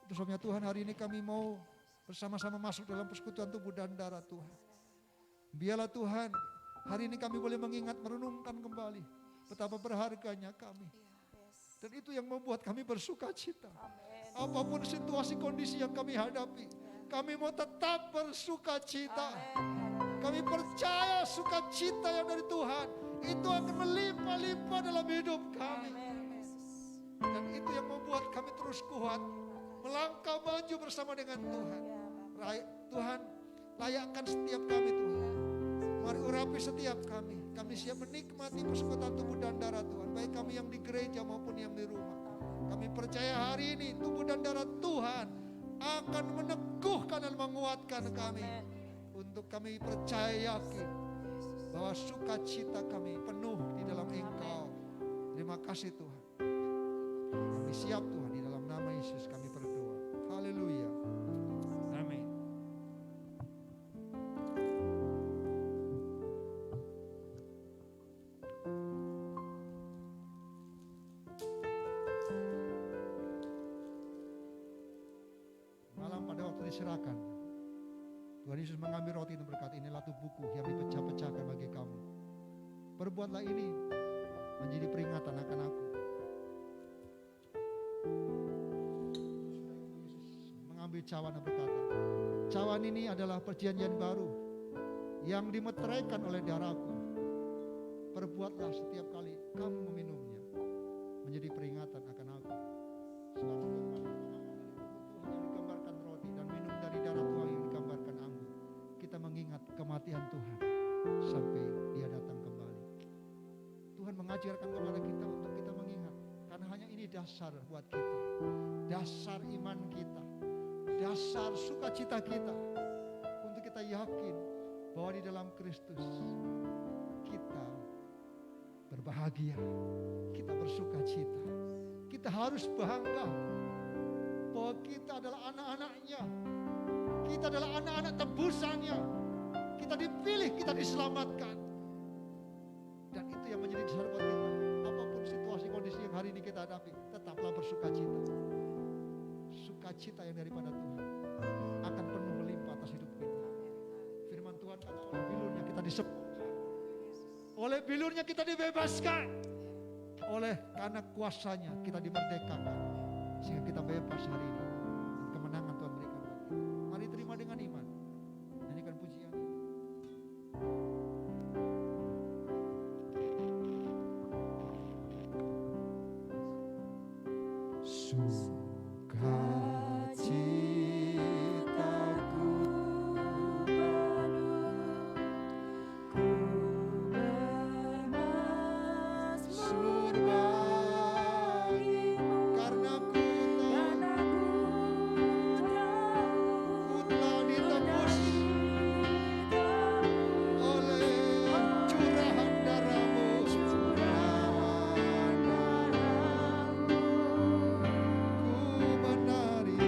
Itu sebabnya Tuhan, hari ini kami mau bersama-sama masuk dalam persekutuan tubuh dan darah Tuhan. Biarlah Tuhan, hari ini kami boleh mengingat, merenungkan kembali betapa berharganya kami. Dan itu yang membuat kami bersuka cita. Apapun situasi kondisi yang kami hadapi, kami mau tetap bersuka cita. Kami percaya sukacita yang dari Tuhan itu akan melimpah-limpah dalam hidup kami. Dan itu yang membuat kami terus kuat melangkah maju bersama dengan Tuhan. Tuhan, layakkan setiap kami Tuhan. Mari urapi setiap kami. Kami siap menikmati persekutuan tubuh dan darah Tuhan. Baik kami yang di gereja maupun yang di rumah. Kami percaya hari ini tubuh dan darah Tuhan akan meneguhkan dan menguatkan kami. Untuk kami percaya yakin bahwa sukacita kami penuh di dalam Engkau. Terima kasih Tuhan. Kami siap Tuhan, di dalam nama Yesus kami berdoa. Haleluya. Amin. Malam pada waktu diserahkan, Tuhan Yesus mengambil roti dan berkata, inilah tubuhku yang dipecah-pecahkan bagi kamu. Perbuatlah ini menjadi peringatan akan aku. Mengambil cawan dan berkata, cawan ini adalah perjanjian baru yang dimeteraikan oleh darahku. Perbuatlah setiap kali kamu meminumnya menjadi peringatan akan aku. Sekarang yang digambarkan roti dan minum dari darah Tuhan yang digambarkan anggur. Kita mengingat kematian Tuhan sampai Dia datang kembali. Tuhan mengajarkan kepada kita untuk kita mengingat, karena hanya ini dasar buat kita, dasar iman kita, dasar sukacita kita, untuk kita yakin bahwa di dalam Kristus kita berbahagia, kita bersukacita, kita harus bangga bahwa kita adalah anak-anaknya, kita adalah anak-anak tebusannya, kita dipilih, kita diselamatkan. Dan itu yang menjadi dasar buat kita. Apapun situasi kondisi yang hari ini kita hadapi, tetaplah bersukacita. Sukacita yang daripada Tuhan akan penuh melimpah atas hidup kita. Firman Tuhan kata disembuhkan. Oleh bilurnya kita dibebaskan. Oleh karena kuasanya kita dimerdekakan. Sehingga kita bebas hari ini. Dan kemenangan Tuhan berikan bagi kita. Mari terima dengan iman. Nyanyikan pujian ini. Sukacitaku penuh, ku bermasmur bagimu, Karena ku karena ku tahu telah ditebus oleh curahan darahmu. Ku menari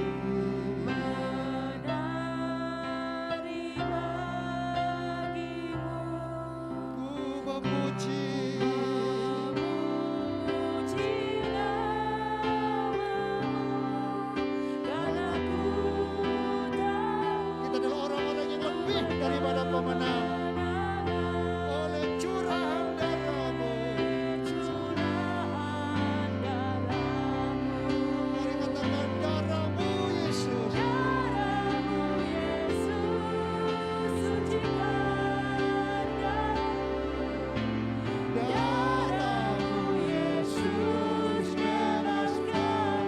ku memuji kita adalah orang-orang yang lebih daripada pemenang oleh curahan darahmu. Mari katakan darahmu Yesus. Darahmu Yesus bebaskan.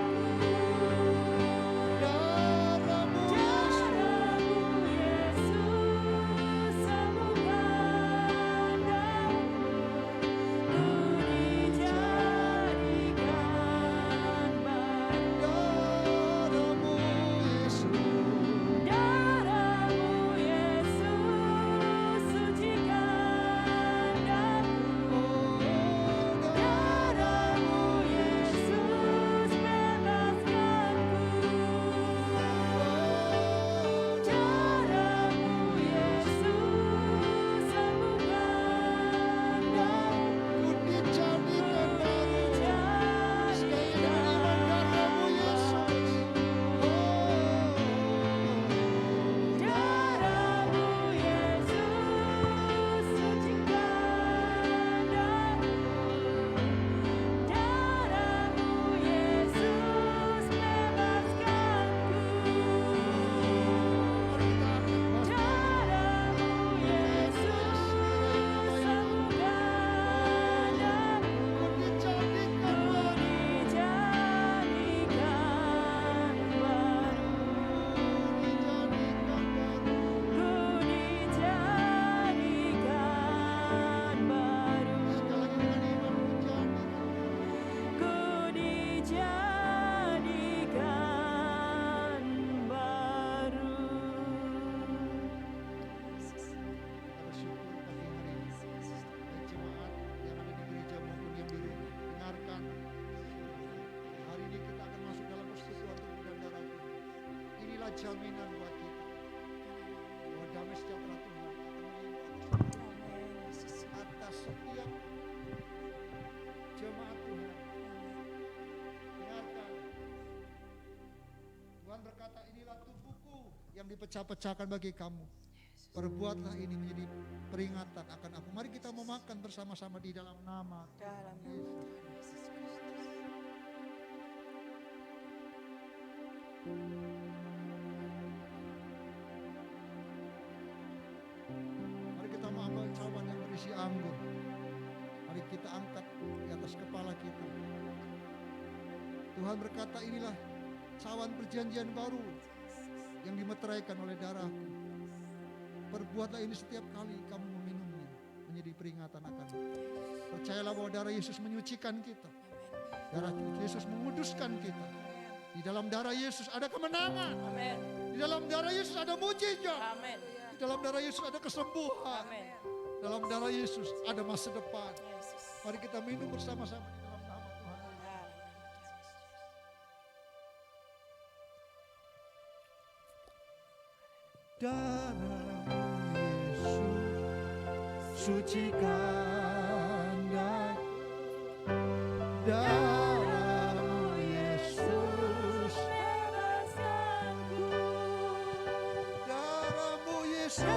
Darahmu darahmu Yesus. Ku dijadikan baru. Sekali dengan darahmu Yesus. Ku dijadikan baru. Dijadikan baru. Sekali lagi dengan iman Dijadikan baru. Kita bersyukur pagi hari ini. Baik jemaat yang ada di gereja maupun yang di rumah, dengarkan. Hari ini kita akan masuk dalam persekutuan tubuh dan darah Tuhan. Inilah jaminan buat kita. Bahwa damai sejahtera Tuhan akan melimpah atas setiap jemaat Tuhan. Dengarkan. Tuhan berkata, inilah tubuhku yang dipecah-pecahkan bagi kamu. Perbuatlah ini menjadi peringatan akan aku. Mari kita mau makan bersama-sama di dalam nama Yesus. Mari kita mau ambil cawan yang berisi anggur. Mari kita angkat di atas kepala kita. Tuhan berkata, inilah cawan perjanjian baru yang dimeteraikan oleh darahku. Perbuatlah ini setiap kali kamu meminumnya, menjadi peringatan akan. Percayalah bahwa darah Yesus menyucikan kita. Darah Yesus menguduskan kita. Di dalam darah Yesus ada kemenangan. Di dalam darah Yesus ada mujizat. Di dalam darah Yesus ada kesembuhan. Dalam darah Yesus ada masa depan. Mari kita minum bersama-sama di dalam nama Tuhan. Darahmu Yesus sucikan dan darahmu Yesus darahmu Yesus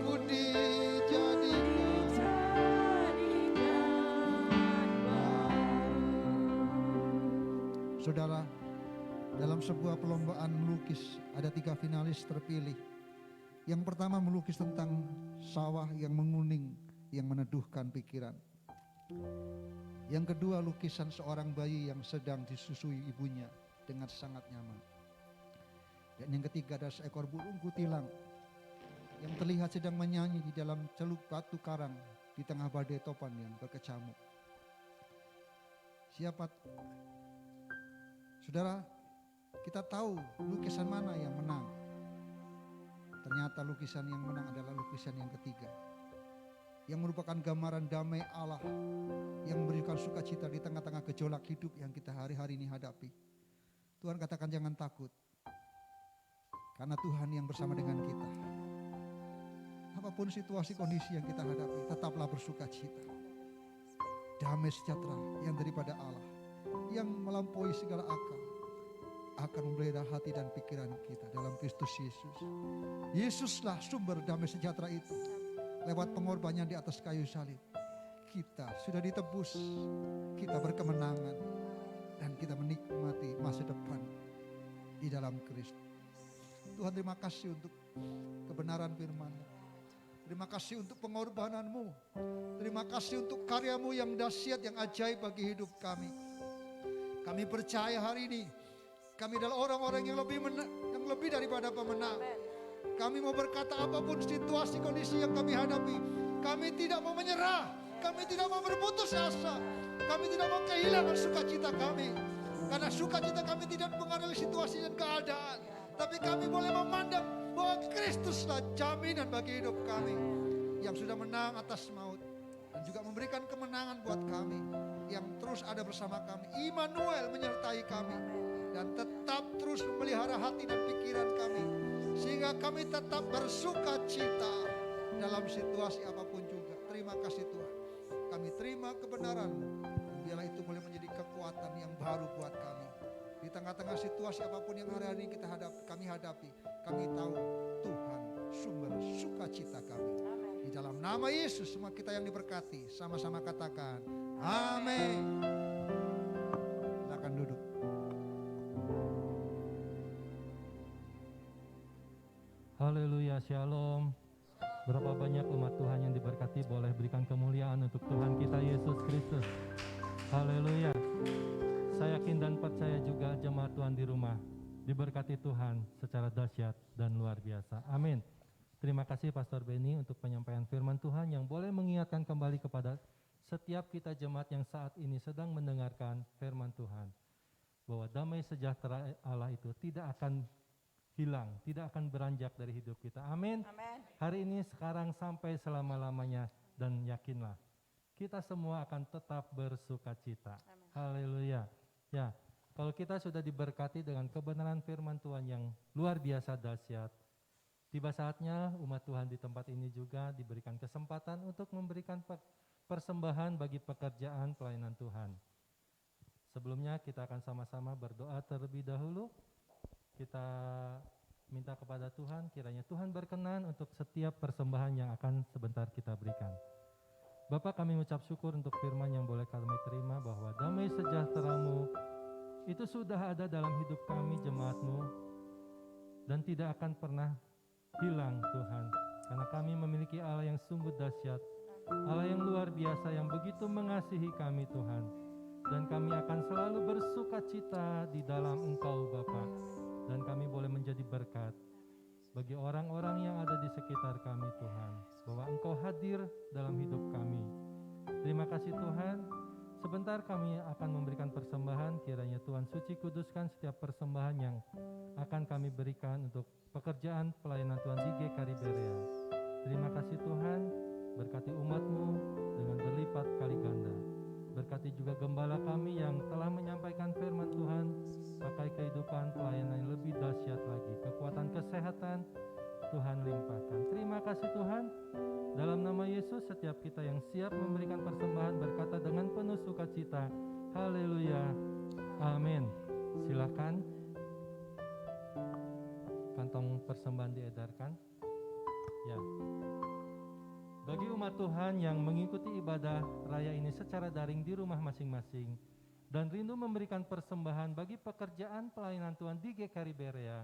ku dijadikan. Saudara, dalam sebuah perlombaan melukis ada 3 finalis terpilih. Yang pertama melukis tentang sawah yang menguning, yang meneduhkan pikiran. Yang kedua lukisan seorang bayi yang sedang disusui ibunya dengan sangat nyaman. Dan yang ketiga ada seekor burung kutilang yang terlihat sedang menyanyi di dalam celuk batu karang di tengah badai topan yang berkecamuk. Siapa? Saudara, kita tahu lukisan mana yang menang. Ternyata lukisan yang menang adalah lukisan yang ketiga, yang merupakan gambaran damai Allah yang memberikan sukacita di tengah-tengah gejolak hidup yang kita hari-hari ini hadapi. Tuhan katakan jangan takut, karena Tuhan yang bersama dengan kita. Apapun situasi kondisi yang kita hadapi, tetaplah bersukacita. Damai sejahtera yang daripada Allah, yang melampaui segala akal, akan membeleda hati dan pikiran kita dalam Kristus Yesus. Yesuslah sumber damai sejahtera itu. Lewat pengorbanan di atas kayu salib, kita sudah ditebus, kita berkemenangan, dan kita menikmati masa depan di dalam Kristus. Tuhan, terima kasih untuk kebenaran firman-Mu. Terima kasih untuk pengorbananmu. Terima kasih untuk karyamu yang dahsyat, yang ajaib bagi hidup kami. Kami percaya hari ini kami adalah orang-orang yang lebih daripada pemenang. Kami mau berkata apapun situasi kondisi yang kami hadapi, kami tidak mau menyerah, kami tidak mau berputus asa, kami tidak mau kehilangan sukacita kami. Karena sukacita kami tidak mengaruhi situasi dan keadaan, tapi kami boleh memandang bahwa Kristuslah jaminan bagi hidup kami, yang sudah menang atas maut dan juga memberikan kemenangan buat kami, yang terus ada bersama kami. Immanuel menyertai kami dan tetap terus memelihara hati dan pikiran kami, sehingga kami tetap bersukacita dalam situasi apapun juga. Terima kasih Tuhan, kami terima kebenaran-Mu, biarlah itu boleh menjadi kekuatan yang baru buat kami. Di tengah-tengah situasi apapun yang hari-hari kami hadapi, kami tahu Tuhan sumber sukacita kami. Di dalam nama Yesus semua kita yang diberkati, sama-sama katakan amin. Silakan duduk. Haleluya, shalom. Berapa banyak umat Tuhan yang diberkati, boleh berikan kemuliaan untuk Tuhan kita Yesus Kristus. Haleluya. Saya yakin dan percaya juga jemaat Tuhan di rumah diberkati Tuhan secara dahsyat dan luar biasa. Amin. Terima kasih Pastor Benny untuk penyampaian firman Tuhan yang boleh mengingatkan kembali kepada setiap kita jemaat yang saat ini sedang mendengarkan firman Tuhan, bahwa damai sejahtera Allah itu tidak akan hilang, tidak akan beranjak dari hidup kita. Amin. Amin. Hari ini, sekarang, sampai selama-lamanya, dan yakinlah kita semua akan tetap bersukacita. Haleluya. Ya, kalau kita sudah diberkati dengan kebenaran firman Tuhan yang luar biasa dahsyat, tiba saatnya umat Tuhan di tempat ini juga diberikan kesempatan untuk memberikan persembahan bagi pekerjaan pelayanan Tuhan. Sebelumnya kita akan sama-sama berdoa terlebih dahulu. Kita minta kepada Tuhan, kiranya Tuhan berkenan untuk setiap persembahan yang akan sebentar kita berikan. Bapa, kami mengucap syukur untuk firman yang boleh kami terima, bahwa damai sejahtera-Mu itu sudah ada dalam hidup kami jemaat-Mu dan tidak akan pernah hilang Tuhan, karena kami memiliki Allah yang sungguh dahsyat, Allah yang luar biasa, yang begitu mengasihi kami Tuhan, dan kami akan selalu bersukacita di dalam Engkau Bapa, dan kami boleh menjadi berkat bagi orang-orang yang ada di sekitar kami Tuhan, bahwa Engkau hadir dalam hidup kami. Terima kasih Tuhan. Sebentar kami akan memberikan persembahan, kiranya Tuhan suci kuduskan setiap persembahan yang akan kami berikan untuk pekerjaan pelayanan Tuhan di GKRI Berea. Terima kasih Tuhan, berkati umat-Mu dengan berlipat kali ganda. Berkati juga gembala kami yang telah menyampaikan firman Tuhan, pakai kehidupan pelayanan yang lebih dahsyat lagi, kekuatan kesehatan Tuhan limpahkan. Terima kasih Tuhan. Dalam nama Yesus, setiap kita yang siap memberikan persembahan berkata dengan penuh sukacita, haleluya, amin. Silakan kantong persembahan diedarkan? Ya. Bagi umat Tuhan yang mengikuti ibadah raya ini secara daring di rumah masing-masing dan rindu memberikan persembahan bagi pekerjaan pelayanan Tuhan di GKRI Berea,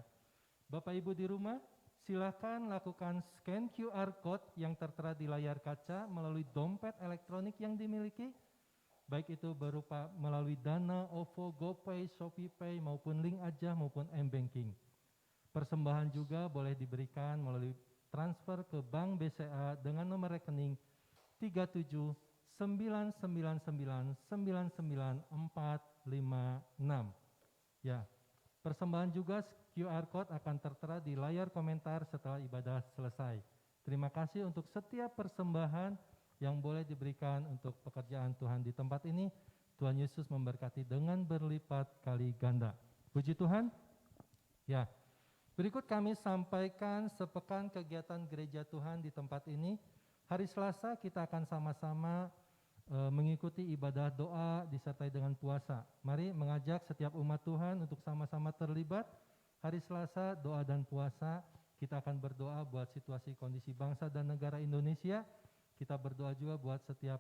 Bapak Ibu di rumah, silakan lakukan scan QR Code yang tertera di layar kaca melalui dompet elektronik yang dimiliki, baik itu berupa melalui Dana, OVO, GoPay, ShopeePay, maupun link aja maupun M-Banking. Persembahan juga boleh diberikan melalui transfer ke Bank BCA dengan nomor rekening 3799994946. Ya, persembahan juga QR Code akan tertera di layar komentar setelah ibadah selesai. Terima kasih untuk setiap persembahan yang boleh diberikan untuk pekerjaan Tuhan di tempat ini. Tuhan Yesus memberkati dengan berlipat kali ganda. Puji Tuhan. Ya, berikut kami sampaikan sepekan kegiatan gereja Tuhan di tempat ini. Hari Selasa kita akan sama-sama mengikuti ibadah doa disertai dengan puasa. Mari mengajak setiap umat Tuhan untuk sama-sama terlibat. Hari Selasa doa dan puasa, kita akan berdoa buat situasi kondisi bangsa dan negara Indonesia. Kita berdoa juga buat setiap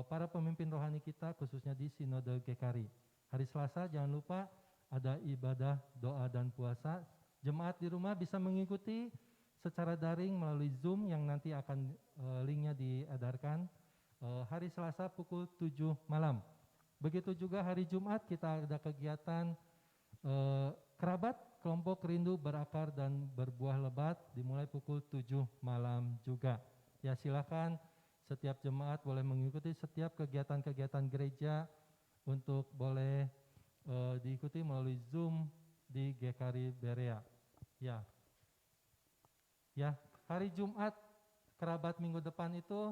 para pemimpin rohani kita, khususnya di Sinode GKRI. Hari Selasa jangan lupa ada ibadah doa dan puasa. Jemaat di rumah bisa mengikuti secara daring melalui Zoom yang nanti akan linknya diedarkan hari Selasa pukul 7 malam. Begitu juga hari Jumat kita ada kegiatan kerabat kelompok rindu berakar dan berbuah lebat dimulai pukul 7 malam juga. Ya, silakan setiap jemaat boleh mengikuti setiap kegiatan-kegiatan gereja untuk boleh diikuti melalui Zoom di GKRI Berea. Ya. Ya, hari Jumat kerabat minggu depan itu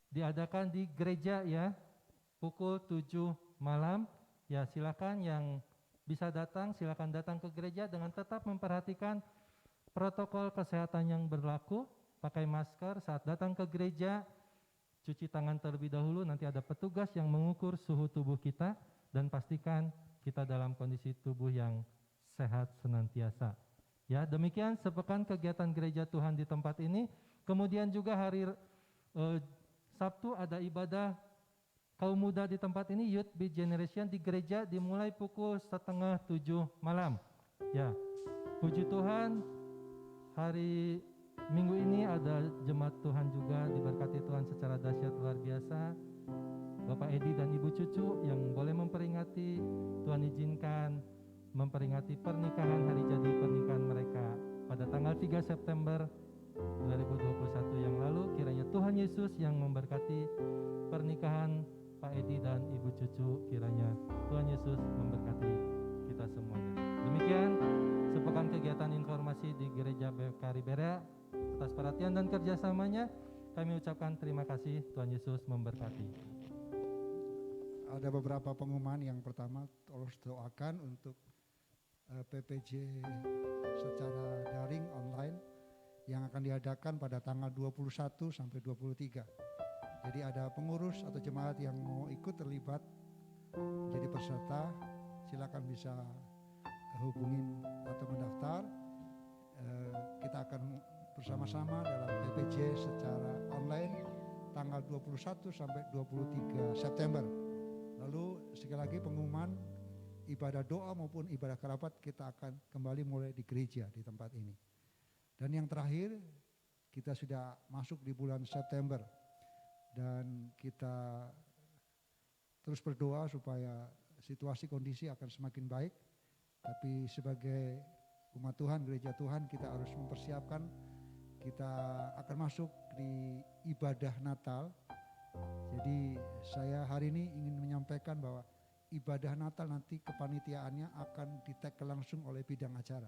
diadakan di gereja ya, pukul 7 malam. Ya, silakan yang bisa datang, silakan datang ke gereja dengan tetap memperhatikan protokol kesehatan yang berlaku, pakai masker saat datang ke gereja, cuci tangan terlebih dahulu, nanti ada petugas yang mengukur suhu tubuh kita, dan pastikan kita dalam kondisi tubuh yang sehat senantiasa. Ya, demikian sepekan kegiatan gereja Tuhan di tempat ini. Kemudian juga hari Sabtu ada ibadah kaum muda di tempat ini, Youth Be Generation di gereja dimulai pukul 6:30 malam. Ya, puji Tuhan, hari Minggu ini ada jemaat Tuhan juga diberkati Tuhan secara dahsyat luar biasa. Bapak Edi dan Ibu Cucu yang boleh memperingati, Tuhan izinkan memperingati pernikahan, hari jadi pernikahan mereka pada tanggal 3 September 2021 yang lalu. Kiranya Tuhan Yesus yang memberkati pernikahan Pak Edi dan Ibu Cucu, kiranya Tuhan Yesus memberkati kita semuanya. Demikian sepekan kegiatan informasi di Gereja GKRI Berea. Atas perhatian dan kerjasamanya kami ucapkan terima kasih. Tuhan Yesus memberkati. Ada beberapa pengumuman. Yang pertama, tolong doakan untuk PPJ secara daring online yang akan diadakan pada tanggal 21 sampai 23. Jadi ada pengurus atau jemaat yang mau ikut terlibat jadi peserta, silakan bisa hubungin atau mendaftar. Kita akan bersama-sama dalam PPJ secara online tanggal 21 sampai 23 September. Lalu sekali lagi pengumuman ibadah doa maupun ibadah kerabat kita akan kembali mulai di gereja di tempat ini. Dan yang terakhir, kita sudah masuk di bulan September dan kita terus berdoa supaya situasi kondisi akan semakin baik. Tapi sebagai umat Tuhan, gereja Tuhan, kita harus mempersiapkan, kita akan masuk di ibadah Natal. Jadi saya hari ini ingin menyampaikan bahwa ibadah Natal nanti kepanitiaannya akan di-take langsung oleh bidang acara.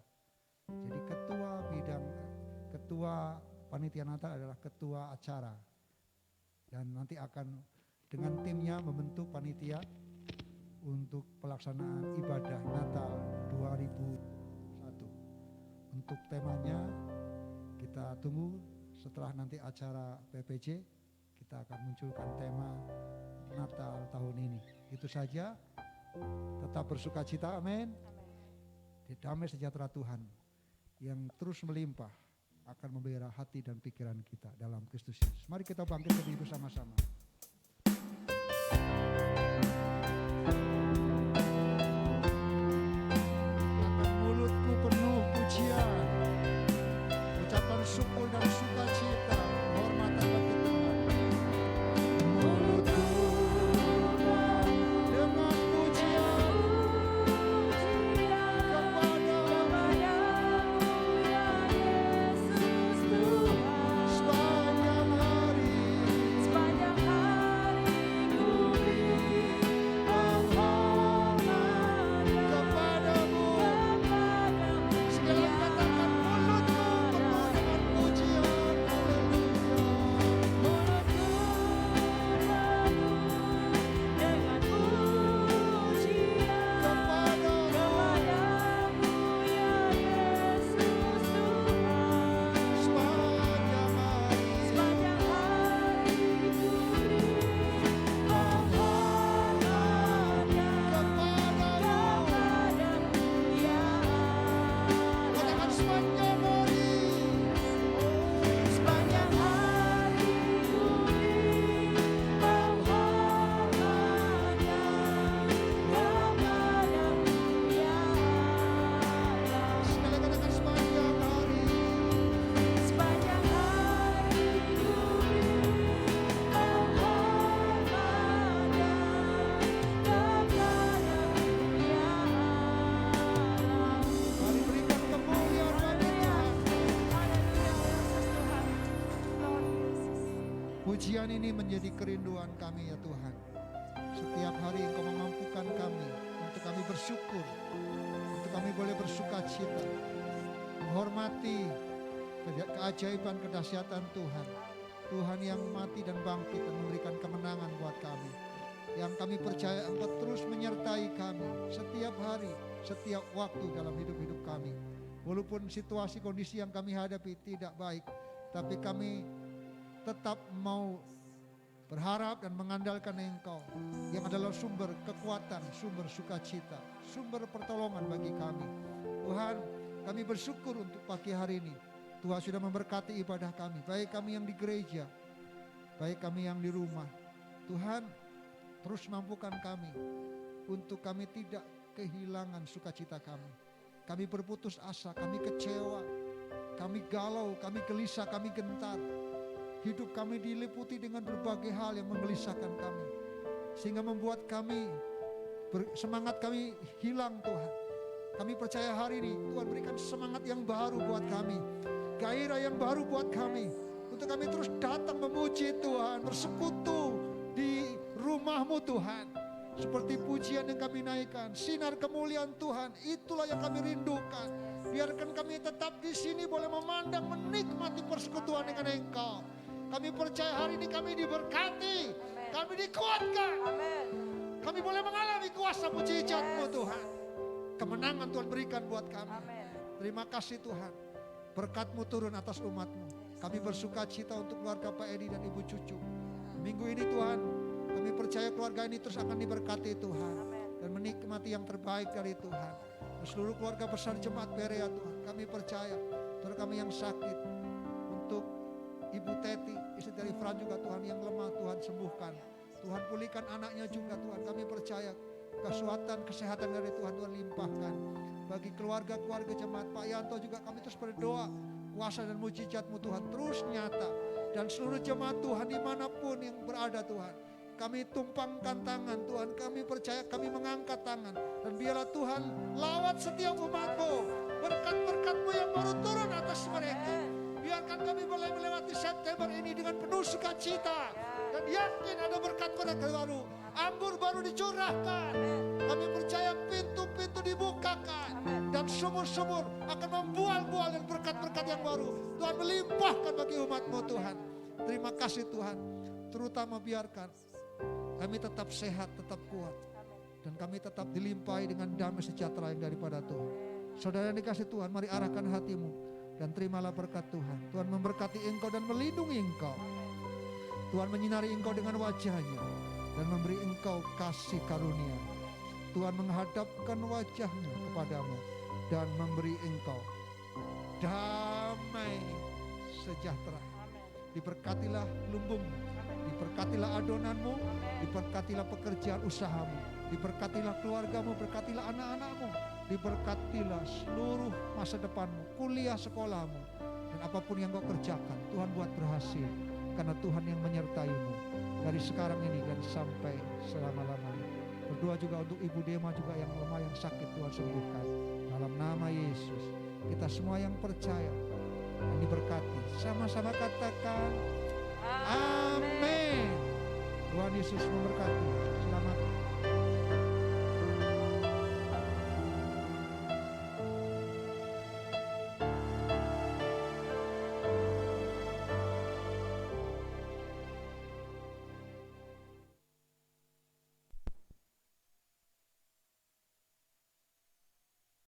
Jadi ketua panitia Natal adalah ketua acara. Dan nanti akan dengan timnya membentuk panitia untuk pelaksanaan ibadah Natal 2021. Untuk temanya kita tunggu setelah nanti acara PPJ, kita akan munculkan tema Natal tahun ini. Itu saja, tetap bersukacita, amin. Damai sejahtera Tuhan yang terus melimpah akan memelihara hati dan pikiran kita dalam Kristus Yesus. Mari kita bangkit berdiri bersama-sama. Akan mulutku penuh pujian, ucapan syukur dan sukacita, hormatan bagi Tuhan. Mulutku dengan pujian sepanjang hari. Kepadamu segala katakan mulutku penuh dengan pujian. Sepanjang hari. Katakan sepanjang hari. Sekali katakan sepanjang hari. Mari berikan kemuliaan bagi Tuhan. Pujian ini menjadi kerinduan kami ya Tuhan. Setiap hari Engkau memampukan kami untuk kami bersyukur, untuk kami boleh bersuka cita, menghormati keajaiban kedahsyatan Tuhan. Tuhan yang mati dan bangkit dan memberikan kemenangan buat kami. Yang kami percaya Engkau terus menyertai kami setiap hari, setiap waktu dalam hidup-hidup kami. Walaupun situasi kondisi yang kami hadapi tidak baik, tapi kami tetap mau berharap dan mengandalkan Engkau yang adalah sumber kekuatan, sumber sukacita, sumber pertolongan bagi kami. Tuhan, kami bersyukur untuk pagi hari ini. Tuhan sudah memberkati ibadah kami, baik kami yang di gereja, baik kami yang di rumah. Tuhan, terus mampukan kami untuk kami tidak kehilangan sukacita kami. Kami berputus asa, kami kecewa, kami galau, kami gelisah, kami gentar. Hidup kami diliputi dengan berbagai hal yang menggelisahkan kami, sehingga membuat kami semangat kami hilang Tuhan. Kami percaya hari ini Tuhan berikan semangat yang baru buat kami, gairah yang baru buat kami, untuk kami terus datang memuji Tuhan, bersekutu di rumah-Mu Tuhan. Seperti pujian yang kami naikkan, sinar kemuliaan Tuhan, itulah yang kami rindukan. Biarkan kami tetap di sini boleh memandang, menikmati persekutuan dengan Engkau. Kami percaya hari ini kami diberkati, kami dikuatkan. Kami boleh mengalami kuasa mujizat-Mu Tuhan. Kemenangan Tuhan berikan buat kami. Terima kasih Tuhan. Berkat-Mu turun atas umat-Mu. Kami bersuka cita untuk keluarga Pak Edi dan Ibu Cucu. Minggu ini Tuhan, kami percaya keluarga ini terus akan diberkati Tuhan. Dan menikmati yang terbaik dari Tuhan. Dan seluruh keluarga besar jemaat Berea Tuhan. Kami percaya, Tuhan kami yang sakit. Untuk Ibu Teti, istri dari Fran juga Tuhan yang lemah, Tuhan sembuhkan. Tuhan pulihkan anaknya juga Tuhan. Kami percaya kesehatan dari Tuhan, Tuhan limpahkan. Bagi keluarga-keluarga jemaat Pak Yanto juga kami terus berdoa. Kuasa dan mujizat-Mu Tuhan terus nyata. Dan seluruh jemaat Tuhan dimanapun yang berada Tuhan. Kami tumpangkan tangan Tuhan. Kami percaya, kami mengangkat tangan. Dan biarlah Tuhan lawat setiap umat-Mu. Berkat-berkat-Mu yang baru turun atas mereka. Biarkan kami boleh melewati September ini dengan penuh sukacita. Dan yakin ada berkat-berkat baru. Anggur baru dicurahkan. Kami percaya pintu-pintu dibukakan. Dan sumur-sumur akan membual-bual dan berkat-berkat yang baru. Tuhan melimpahkan bagi umat-Mu Tuhan. Terima kasih Tuhan. Terutama biarkan kami tetap sehat, tetap kuat. Dan kami tetap dilimpahi dengan damai sejahtera yang daripada Tuhan. Saudara yang dikasih Tuhan, mari arahkan hatimu. Dan terimalah berkat Tuhan. Tuhan memberkati engkau dan melindungi engkau. Tuhan menyinari engkau dengan wajahnya. Dan memberi engkau kasih karunia. Tuhan menghadapkan wajahnya kepadamu. Dan memberi engkau damai sejahtera. Diberkatilah lumbungmu, diberkatilah adonanmu, diberkatilah pekerjaan usahamu, diberkatilah keluargamu, berkatilah anak-anakmu, diberkatilah seluruh masa depanmu, kuliah sekolahmu, dan apapun yang kau kerjakan, Tuhan buat berhasil, karena Tuhan yang menyertaimu dari sekarang ini dan sampai selama-lamanya. Berdoa juga untuk Ibu Dema juga yang lemah, yang sakit, Tuhan sembuhkan. Dalam nama Yesus, kita semua yang percaya dan diberkati, sama-sama katakan amin. Tuhan Yesus memberkati.